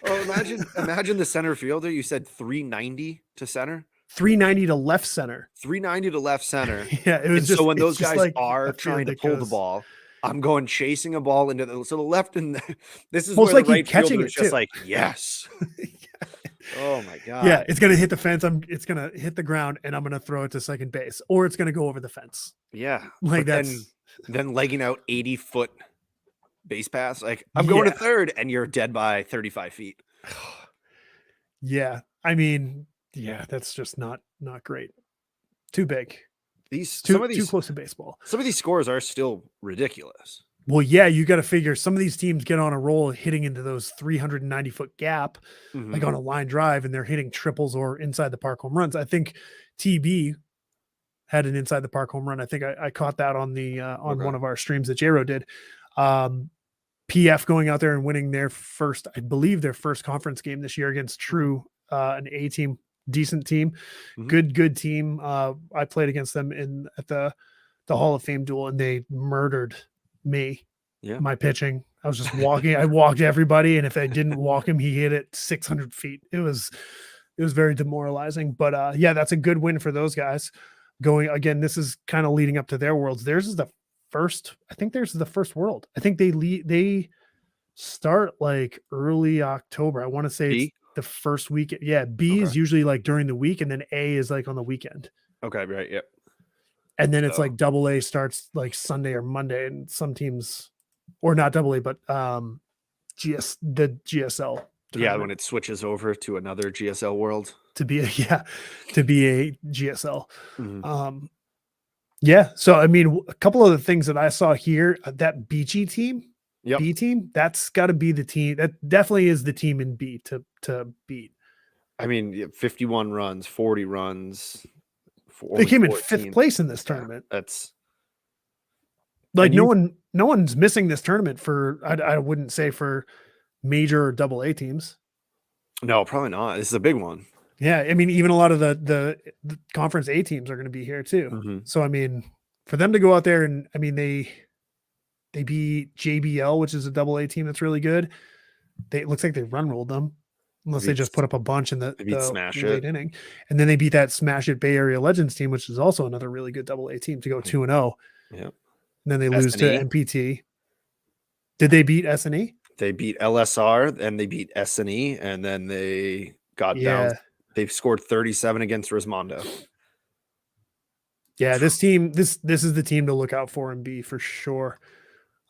Oh, imagine the center fielder. You said 390 to center. 390 to left center. 390 to left center. Yeah, it was so when it's those just guys like are a field trying to that pull the goes- ball, I'm going chasing a ball into the left, and this is Most where like the you right catching fielder it is just too. like, yes. Oh my god. Yeah, it's gonna hit the fence. It's gonna hit the ground, and I'm gonna throw it to second base, or it's gonna go over the fence. Yeah. Like But that's then legging out 80-foot base pass. Like, I'm going to third, and you're dead by 35 feet. yeah. I mean, yeah, that's just not great. Too big. Too Too close to baseball. Some of these scores are still ridiculous. Well, yeah, you got to figure some of these teams get on a roll hitting into those 390-foot gap, like on a line drive, and they're hitting triples or inside the park home runs. I think TB had an inside the park home run. I think I caught that on the on one of our streams that J-Ro did. PF going out there and winning their first conference game this year against True, an A team, decent team, good team. I played against them at the Hall of Fame duel, and they murdered me. Yeah, my pitching. I was just walking. I walked everybody, and if I didn't walk him, he hit it 600 feet. It was very demoralizing. But yeah, that's a good win for those guys. Going again, this is kind of leading up to their worlds. Theirs is the first. I think theirs is the first world. I think they start like early October. I want to say it's the first weekend. Yeah, B is usually like during the week, and then A is like on the weekend. Okay, right. Yep. And then it's like double A starts like Sunday or Monday, and some teams, or not double A, but the GSL. Yeah, when it switches over to another GSL world. To be a GSL. Yeah. So I mean, a couple of the things that I saw here, that Beachy team, B team, that's got to be the team. That definitely is the team in B to beat. I mean, 51 runs, 40 runs. They came in 5th place in this tournament. That's like no one's missing this tournament for. I wouldn't say for major or double A teams. No, probably not. This is a big one. Yeah, I mean, even a lot of the conference A teams are going to be here too. So I mean, for them to go out there and I mean they beat JBL, which is a double A team that's really good. It looks like they run rolled them, unless they just put up a bunch in the late inning, and then they beat that Smash It Bay Area Legends team, which is also another really good double A team to go 2-0. Yeah, and then they lose to MPT. Did they beat SNE? They beat LSR, and they beat SNE, and then they got down. They scored 37 against Rismondo. Yeah, this team, this is the team to look out for in B for sure.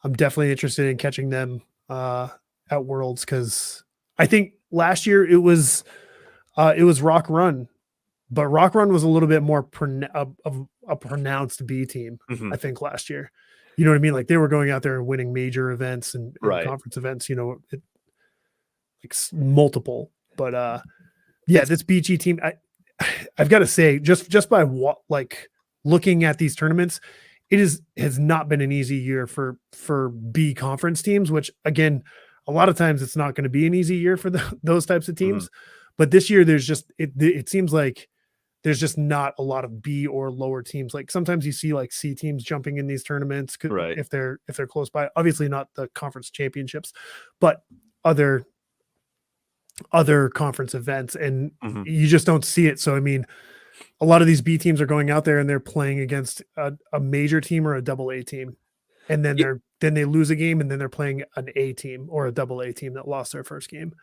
I'm definitely interested in catching them at Worlds because I think last year it was Rock Run, but Rock Run was a little bit more of a pronounced B team. I think last year. You know what I mean? Like they were going out there and winning major events and conference events, you know, like multiple. But yeah, this BG team, I've got to say, just by like looking at these tournaments, has not been an easy year for B conference teams. Which again, a lot of times it's not going to be an easy year for those types of teams. But this year, there's just it seems like there's just not a lot of B or lower teams. Like sometimes you see like C teams jumping in these tournaments if they're close by. Obviously not the conference championships, but other conference events, and you just don't see it. So I mean, a lot of these B teams are going out there and they're playing against a major team or a double A team, and then they lose a game, and then they're playing an A team or a double A team that lost their first game.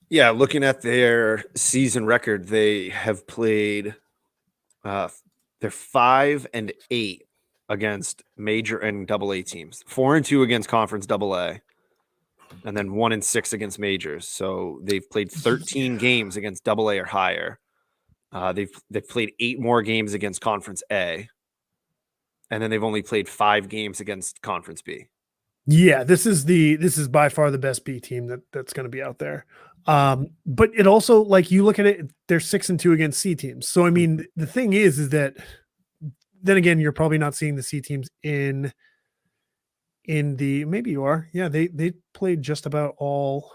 Yeah, looking at their season record, they have played. They're 5-8 against major and double A teams, 4-2 against conference double A, and then 1-6 against majors. So they've played 13 games against double A or higher. They've played 8 more games against conference A, and then they've only played 5 games against conference B. Yeah, this is by far the best B team that's going to be out there. But it also, like, you look at it, they're 6-2 against C teams. So I mean, the thing is that then again, you're probably not seeing the C teams in in the maybe you are. Yeah, they played just about all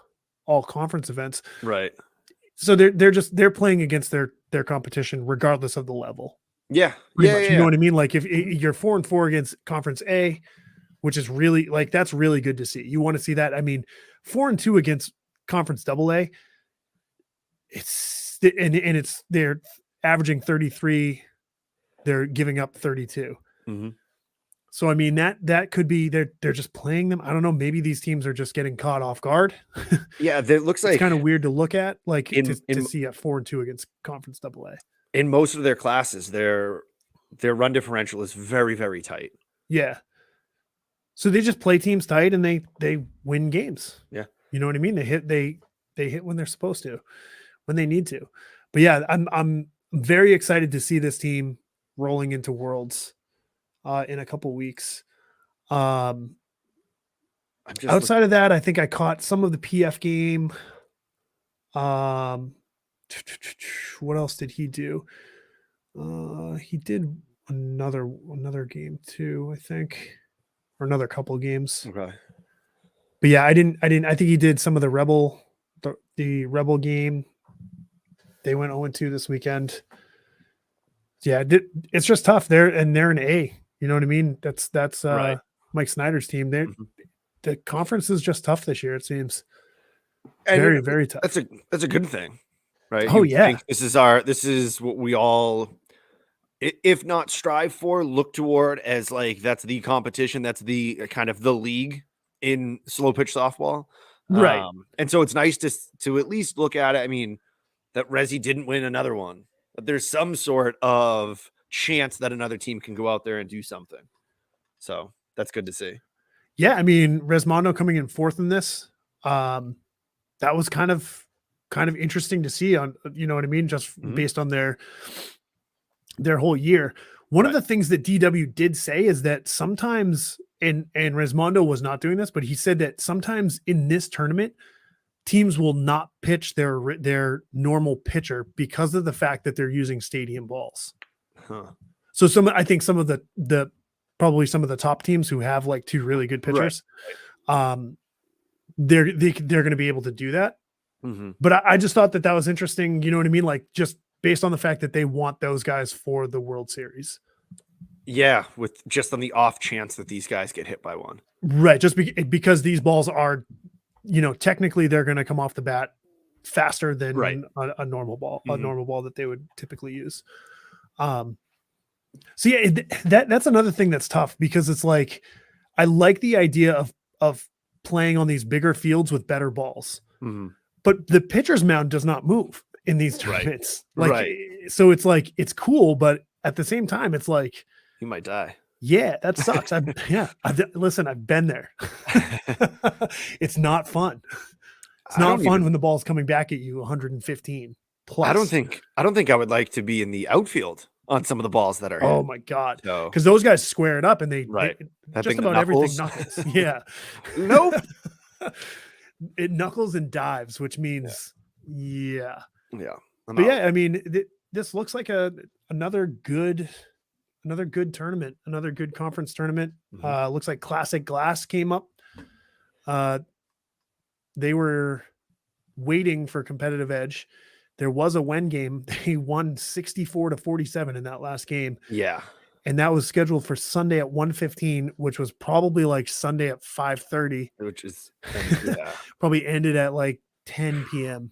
conference events. Right. So they're playing against their competition regardless of the level. Yeah. Pretty Yeah. much. Yeah, You know yeah. what I mean? Like if you're 4-4 against Conference A, which is really like that's really good to see. You want to see that. I mean, 4-2 against Conference AA, it's they're averaging 33, they're giving up 32. Mhm. So I mean that could be they're just playing them. I don't know. Maybe these teams are just getting caught off guard. Yeah. It looks It's like kind of weird to look at, like in to see a 4-2 against Conference AA. in most of their classes, their run differential is very, very tight. Yeah. So they just play teams tight and they win games. Yeah. You know what I mean? They hit when they're supposed to, when they need to. But yeah, I'm very excited to see this team rolling into Worlds in a couple weeks. I'm just Outside of that, I think I caught some of the PF game. What else did he do? He did another game too, I think, or another couple of games. okay. But yeah, I think he did some of the Rebel game. They went 0-2 this weekend. Yeah, it's just tough. They're an A. You know what I mean? That's Right. Mike Snyder's team. The conference is just tough this year, it seems. And Very, very tough. That's a good thing, right? Oh, You yeah. think this is what we all, if not strive for, look toward as like that's the competition, that's the kind of the league in slow pitch softball, Right. And so it's nice to at least look at it. I mean, that Resi didn't win another one, but there's some sort of chance that another team can go out there and do something. So that's good to see. Yeah, I mean, Resmondo coming in fourth in this, that was kind of interesting to see on, you know what I mean, just Mhm. based on their whole year. One of Right. the things that DW did say is that sometimes, and Resmondo was not doing this, but he said that sometimes in this tournament, teams will not pitch their normal pitcher because of the fact that they're using stadium balls. Huh. So I think some of the probably some of the top teams who have like two really good pitchers, they're going to be able to do that. Mhm. But I just thought that was interesting. You know what I mean? Like just based on the fact that they want those guys for the World Series. Yeah, with just on the off chance that these guys get hit by one. Right. Just because these balls are, you know, technically they're going to come off the bat faster than Right. a normal ball, Mhm. a normal ball that they would typically use. So yeah, that's another thing that's tough because it's like, I like the idea of playing on these bigger fields with better balls, Mhm. but the pitcher's mound does not move in these Right. tournaments. Like, Right. so it's like, it's cool, but at the same time, it's like, You might die. yeah, that sucks. Listen, I've been there. It's not fun. It's I not don't fun even- when the ball's coming back at you 115 plus. I don't think I would like to be in the outfield on some of the balls that are Oh hit. my God. So Because those guys square it up and Right. That just thing that about everything knuckles. knuckles. Yeah. Nope. It knuckles and dives, which means, yeah. Yeah. I'm But out. yeah, I mean, this looks like another good tournament, another good conference tournament. Mhm. Looks like Classic Glass came up. They were waiting for competitive edge. There was a win game. They won 64-47 in that last game. Yeah. And that was scheduled for Sunday at 1:15, which was probably like Sunday at 5:30. Which is yeah. Probably ended at like 10 p.m.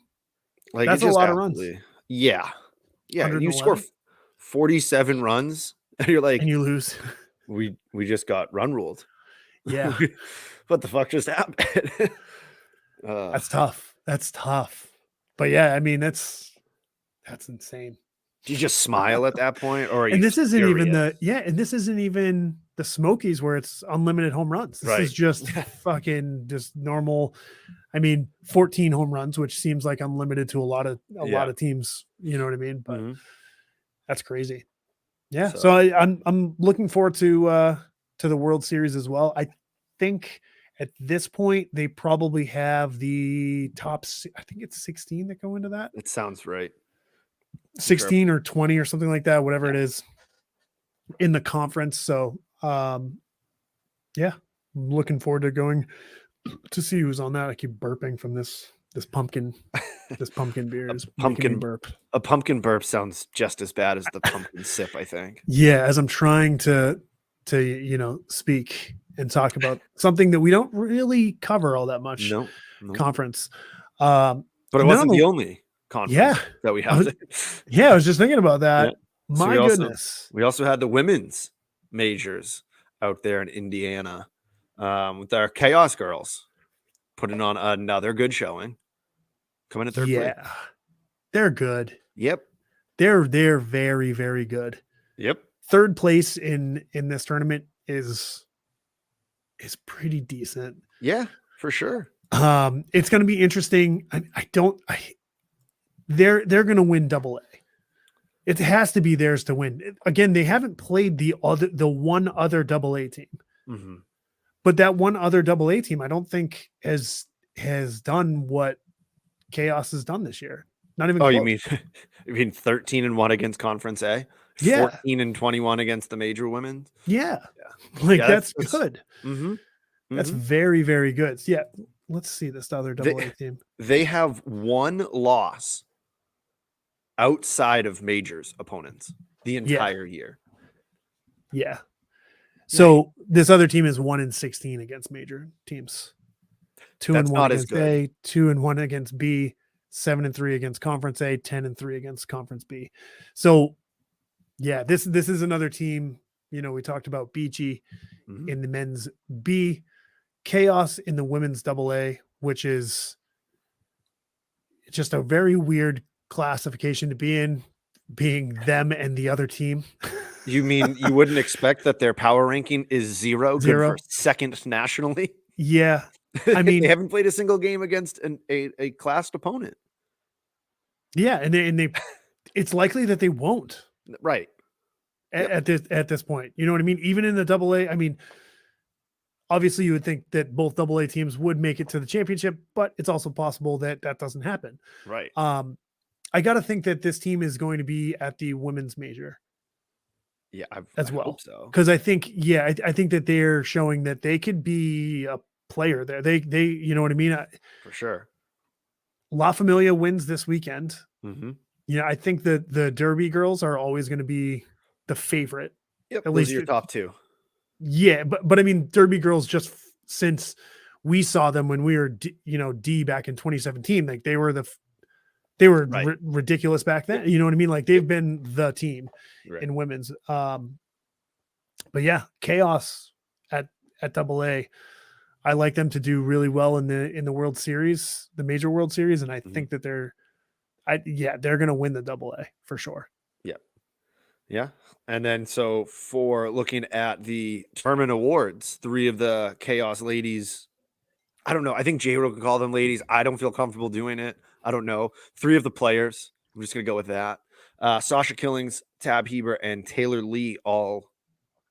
Like That's it a just lot of runs. absolutely- Yeah. Yeah. You score 111? 47 runs and you're like, And you lose. we just got run ruled. Yeah. What the fuck just happened? That's tough. That's tough. But yeah, I mean, that's insane. Do you just smile at that point, or are And you this isn't even furious? and this isn't even the Smokies where it's unlimited home runs. This Right. is just fucking just normal. I mean, 14 home runs, which seems like unlimited to a lot of teams. You know what I mean? But Mhm. that's crazy. Yeah. So- So I'm looking forward to the World Series as well. I think at this point they probably have the top. I think it's 16 that go into that. It sounds right. 16 or 20 or something like that, whatever it is in the conference. So, yeah, looking forward to going to see who's on that. I keep burping from this pumpkin beer is making me burp. A pumpkin burp sounds just as bad as the pumpkin sip, I think. Yeah, as I'm trying to speak and talk about something that we don't really cover all that much. No. Conference. But it wasn't the only conference that we had. I was just thinking about that. Yeah. So My goodness. We also had the women's majors out there in Indiana with our Chaos girls putting on another good showing. Coming in third place. Yeah. They're good. Yep. They're very, very good. Yep. Third place in this tournament is pretty decent. Yeah, for sure. It's going to be interesting. They're going to win AA. It has to be theirs to win. Again, they haven't played the one other AA team, Mm-hmm. but that one other AA team, I don't think has done what Chaos has done this year. Not even. Oh, close. you mean 13-1 against Conference A? Yeah. 14-21 against the major women. Yeah. Like Yeah, that's that's good. Mm-hmm. That's very, very good. Yeah. Let's see this other AA team. They have one loss outside of majors opponents the entire year. Yeah. So this other team is 1-16 against major teams. 2-1 against A, 2-1 against B, 7-3 against Conference A, 10-3 against Conference B. So yeah, this is another team. We talked about Beachy in the men's B, Chaos in the women's AA, which is just a very weird classification to be in, being them and the other team. You mean you wouldn't expect that their power ranking is zero. Good for second nationally? Yeah. I mean, they haven't played a single game against a classed opponent. Yeah, and they it's likely that they won't. Right. At this point. You know what I mean? Even in the AA, I mean, obviously you would think that both AA teams would make it to the championship, but it's also possible that doesn't happen. Right. I got to think that this team is going to be at the women's major. Yeah, I hope so. Because I think, I think that they're showing that they could be a player there. They you know what I mean? For sure. La Familia wins this weekend. Mm-hmm. I think that the Derby girls are always going to be the favorite. Yep, at least your top two. Yeah, but I mean, Derby girls, just since we saw them when we were D back in 2017, like they were ridiculous back then. You know what I mean? Like they've been the team in women's. But yeah, Chaos at AA. I like them to do really well in the World Series, the major World Series, and I think that they're going to win the AA for sure. Yeah. And then so for looking at the tournament awards, 3 of the Chaos ladies, I don't know. I think J-Ro can call them ladies. I don't feel comfortable doing it. I don't know. 3 of the players, I'm just going to go with that. Sasha Killings, Tab Heber, and Taylor Lee all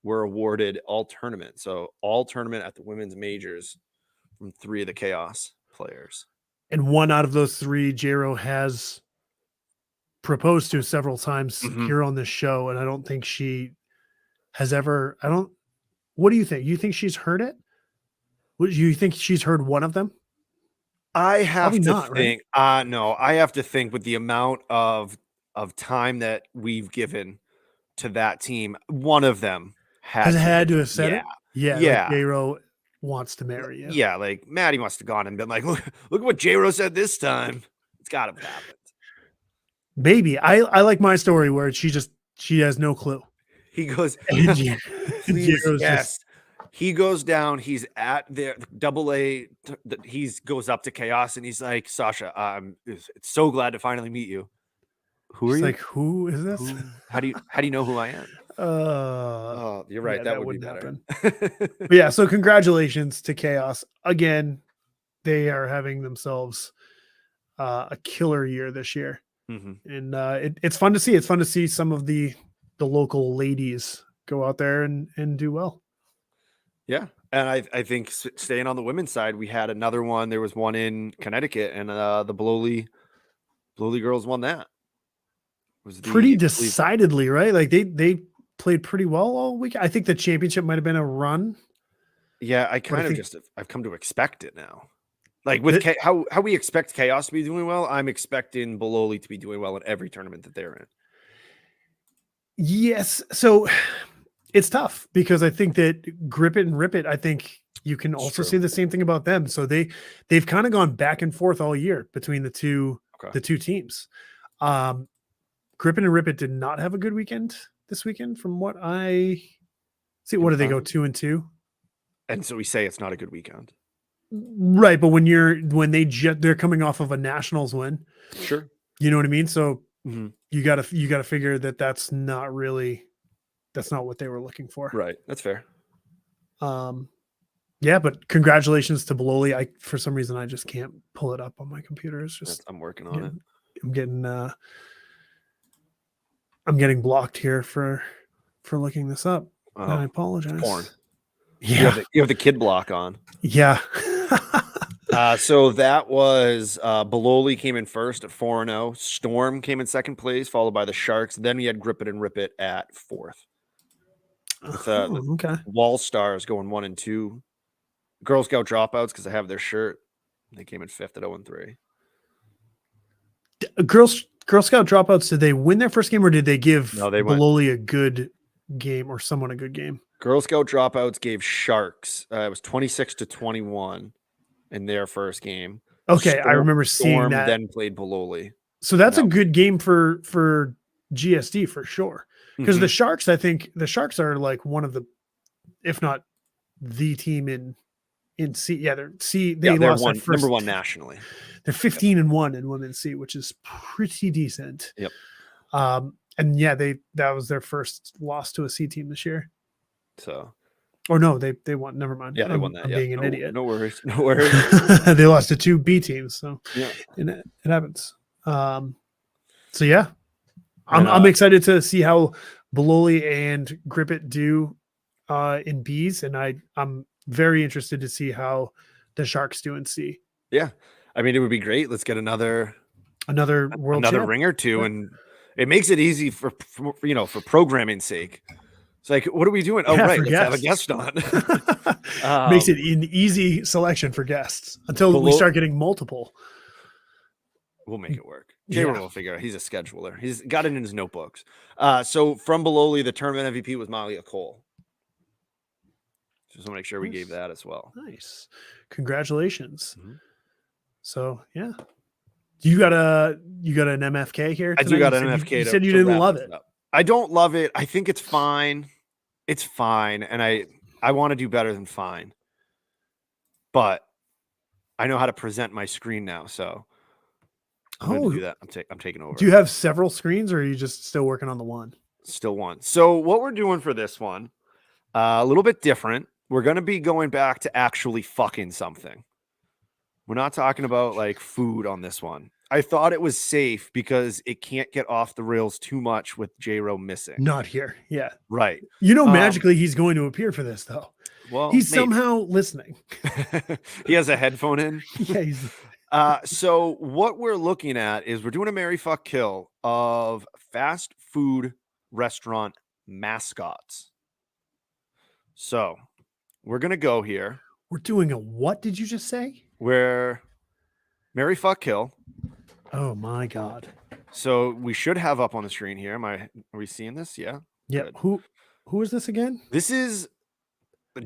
were awarded all tournament. So all tournament at the women's majors from 3 of the Chaos players. And 1 out of those 3, J-Ro has proposed to several times here on this show, and I don't think she has ever. What do you think? You think she's heard it? Would you think she's heard one of them? I have Probably to not, think. right? No, I have to think with the amount of time that we've given to that team, one of them has had to have said it. Yeah. Like J-Ro wants to marry you. Yeah, like Maddie must have gone and been like, look what J-Ro said this time. It's got to have happened. Maybe. I like my story where she has no clue. He goes, please, yes. He goes down. He's at their AA. He goes up to Chaos and he's like, Sasha, I'm so glad to finally meet you. Who are you? Like, who is this? How do you know who I am? You're right. Yeah, that would be better. But yeah. So congratulations to Chaos again. They are having themselves a killer year this year. Mm-hmm. And it's fun to see. It's fun to see some of the local ladies go out there and do well. Yeah. And I think staying on the women's side, we had another one. There was one in Connecticut, and the Blowley girls won that. It was pretty decidedly, right? Like they played pretty well all week. I think the championship might have been a run. Yeah, I kind of think- just I've come to expect it now. Like with how we expect Chaos to be doing well, I'm expecting Bololi to be doing well in every tournament that they're in. Yes. So it's tough because I think that Grip It and Rip It, I think you can It's also true. say the same thing about them. So they've kind of gone back and forth all year between the two teams. Grip It and Rip It did not have a good weekend this weekend from what I see. What do they go 2-2? And so we say it's not a good weekend. Right, but when they're coming off of a Nationals win, Sure. you know what I mean. So Mhm. you gotta figure that's not what they were looking for. Right. That's fair. Yeah, but congratulations to Bololi. For some reason I just can't pull it up on my computer. It's just I'm working on it. I'm getting blocked here for looking this up. Oh, I apologize. porn. Yeah, You have the kid block on. yeah. So that was Bololi came in first at 4-0. Storm came in second place, followed by the Sharks. Then we had Grip It and Rip It at fourth. With the Okay. Wall Stars going 1-2. Girl Scout Dropouts, because I have their shirt. They came in fifth at 0-3. Girl Scout Dropouts, did they win their first game or did they give Bololi a good game or someone a good game? Girl Scout Dropouts gave Sharks. It was 26-21 in their first game. Okay, I remember seeing that. Then played Bololi. So that's a good game for GSD for sure. Because the Sharks, I think the Sharks are like one of the, if not the team in C. Yeah, they're C. They're number one nationally. They're 15-1 in women's C, which is pretty decent. Yep. And yeah, that was their first loss to a C team this year. So, or no, they won. Never mind. Yeah, they won that. I'm being an idiot. No worries. No worries. They lost to 2 B teams, so yeah, it happens. So yeah, I'm excited to see how Bololi and Grip It do in Bs, and I'm very interested to see how the Sharks do in C. Yeah, I mean, it would be great. Let's get another world ring or two, and it makes it easy for programming sake. It's like, what are we doing? Oh, right, let's have a guest on. Makes it an easy selection for guests until we start getting multiple. We'll make it work. J-Ro will figure out. He's a scheduler. He's got it in his notebooks. So from Bololi, the tournament MVP was Malia Cole. Just want to make sure we gave that as well. Nice. Congratulations. Mm-hmm. So yeah. You got an MFK here tonight? I do got an MFK. You said you didn't love it. I don't love it. I think it's fine. It's fine. And I want to do better than fine. But I know how to present my screen now, so I'm going to do that. I'm taking over. Do you have several screens or are you just still working on the one? Still one. So what we're doing for this one, a little bit different. We're going to be going back to actually fucking something. We're not talking about like food on this one. I thought it was safe because it can't get off the rails too much with J-Ro missing. Not here. Yeah. Right. Magically he's going to appear for this though. Well, he's somehow listening. He has a headphone in. Yeah. So what we're looking at is we're doing a Marry Fuck Kill of fast food restaurant mascots. So we're going to go here. We're doing a what did you just say? We're Marry Fuck Kill. Oh my God. So we should have up on the screen here. Are we seeing this? Yeah. Yeah. Good. Who is this again? This is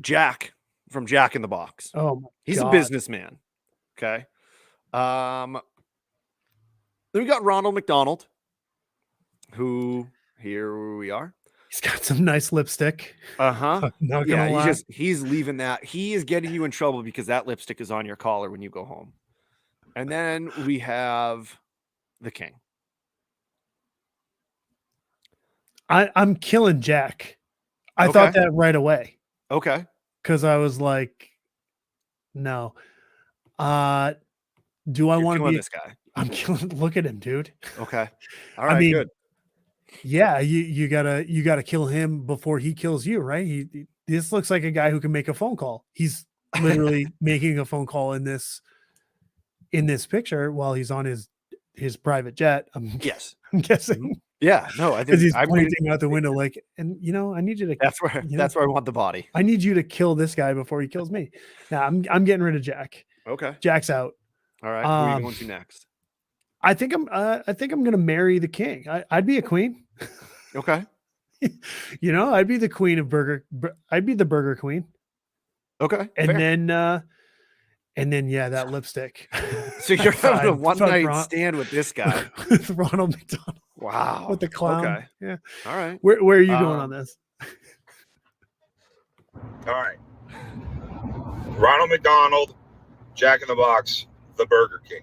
Jack from Jack in the Box. Oh, he's a businessman. Okay. Then we got Ronald McDonald, who here we are. He's got some nice lipstick. Uh-huh. Not gonna lie. He's leaving that. He is getting you in trouble because that lipstick is on your collar when you go home. And then we have the King. I'm killing Jack. I thought that right away. Okay. Because I was like, no. Do I want to be this guy? I'm killing. Look at him, dude. Okay. All right. Good. Yeah, you gotta kill him before he kills you, right? This looks like a guy who can make a phone call. He's literally making a phone call in this picture while he's on his private jet. I'm guessing. Yeah, no, I Because think he's I'm reading. pointing out the window, like, and I need you to. That's where you know, that's where I want the body. I need you to kill this guy before he kills me. Now I'm getting rid of Jack. Okay. Jack's out. All right. Who are you going to next? I think I'm gonna marry the king. I'd be a queen. Okay. I'd be the queen of I'd be the burger queen. Okay. And fair. then yeah, that lipstick. So you're having a Fuck one night Ron- stand with this guy. with Ronald McDonald Wow. with the clown. Okay. Yeah. All right. Where are you going on this? All right. Ronald McDonald, Jack in the Box, the Burger King.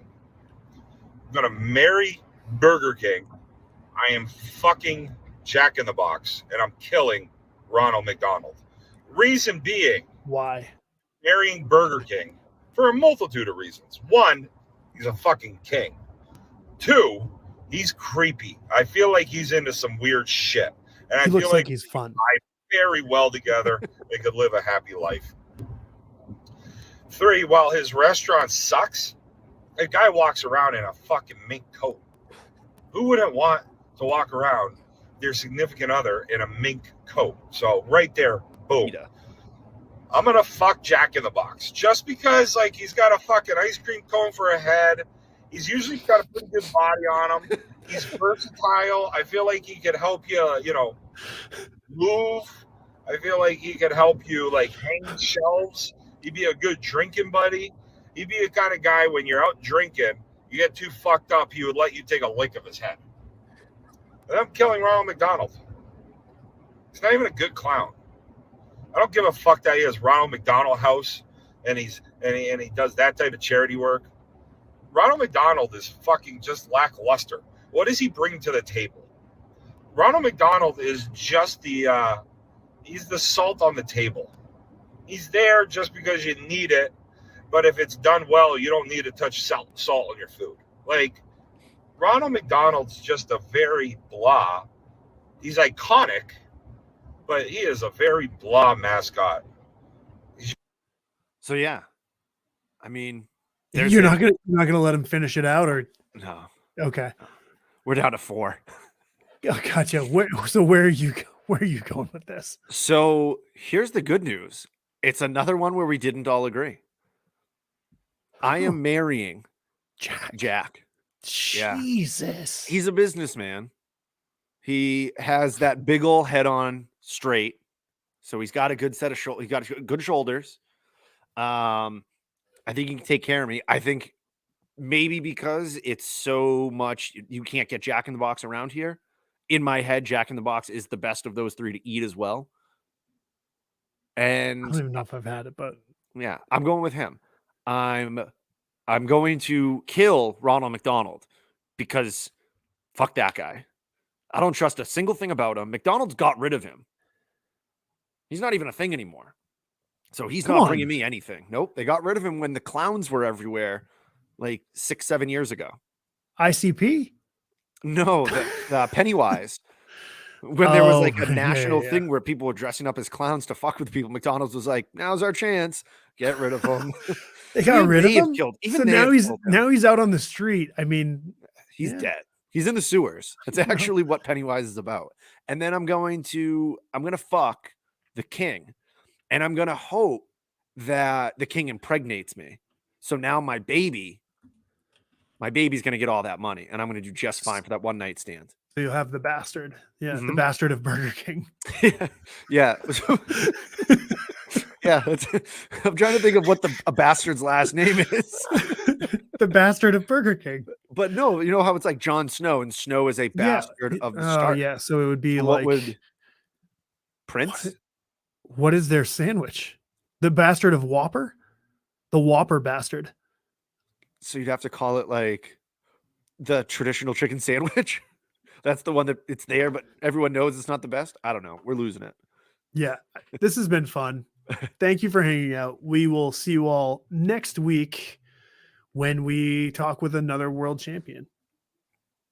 I'm going to marry Burger King. I am fucking Jack in the Box, and I'm killing Ronald McDonald. Reason being, Why? marrying Burger King for a multitude of reasons. One, he's a fucking king. Two, he's creepy. I feel like he's into some weird shit. And He I looks feel like like he's fun. very well together. They could live a happy life. Three, while his restaurant sucks, a guy walks around in a fucking mink coat. Who wouldn't want to walk around their significant other in a mink coat? So right there, boom. I'm going to fuck Jack in the Box just because, like, he's got a fucking ice cream cone for a head. He's usually got a pretty good body on him. He's versatile. I feel like he could help you, move. I feel like he could help you, like, hang shelves. He'd be a good drinking buddy. He'd be the kind of guy when you're out drinking, you get too fucked up, he would let you take a lick of his head. And I'm killing Ronald McDonald. He's not even a good clown. I don't give a fuck that he has Ronald McDonald House and he does that type of charity work. Ronald McDonald is fucking just lackluster. What does he bring to the table? Ronald McDonald is just he's the salt on the table. He's there just because you need it, but if it's done well, you don't need to touch salt on your food. Like, Ronald McDonald's just a very blah. He's iconic, but he is a very blah mascot. So yeah, I mean, You're not gonna let him finish it out, or no? Okay, We're down to 4. oh, gotcha. Where are you going with this? So here's the good news. It's another one where we didn't all agree. I am marrying Jack. Jesus. He's a businessman. He has that big old head on straight. So he's got a good set of shoulders. He's got good shoulders. I think he can take care of me. I think maybe because it's so much, you can't get Jack in the Box around here. In my head, Jack in the Box is the best of those 3 to eat as well. And I don't even know if I've had it, but yeah, I'm going with him. I'm going to kill Ronald McDonald because fuck that guy. I don't trust a single thing about him. McDonald's got rid of him. He's not even a thing anymore. So he's not bringing me anything. Nope. They got rid of him when the clowns were everywhere, like 6-7 years ago. ICP? No, the Pennywise. When there was like a national thing where people were dressing up as clowns to fuck with people, McDonald's was like, "Now's our chance. Get rid of him." They got rid of him. Even so now he's out on the street. I mean, he's dead. He's in the sewers. That's actually what Pennywise is about. And then I'm going to fuck the king, and I'm gonna hope that the king impregnates me. So now my baby's gonna get all that money, and I'm gonna do just fine for that one night stand. So you'll have the bastard. Yeah, the bastard of Burger King. Yeah. Yeah. I'm trying to think of what a bastard's last name is. The bastard of Burger King. But no, you know how it's like Jon Snow, and Snow is a bastard of the Stark. Yeah, so it would be what would Prince? What is their sandwich? The bastard of Whopper? The Whopper bastard. So you'd have to call it like the traditional chicken sandwich. That's the one that it's there, but everyone knows it's not the best. I don't know. We're losing it. Yeah, this has been fun. Thank you for hanging out. We will see you all next week when we talk with another world champion.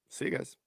See you guys.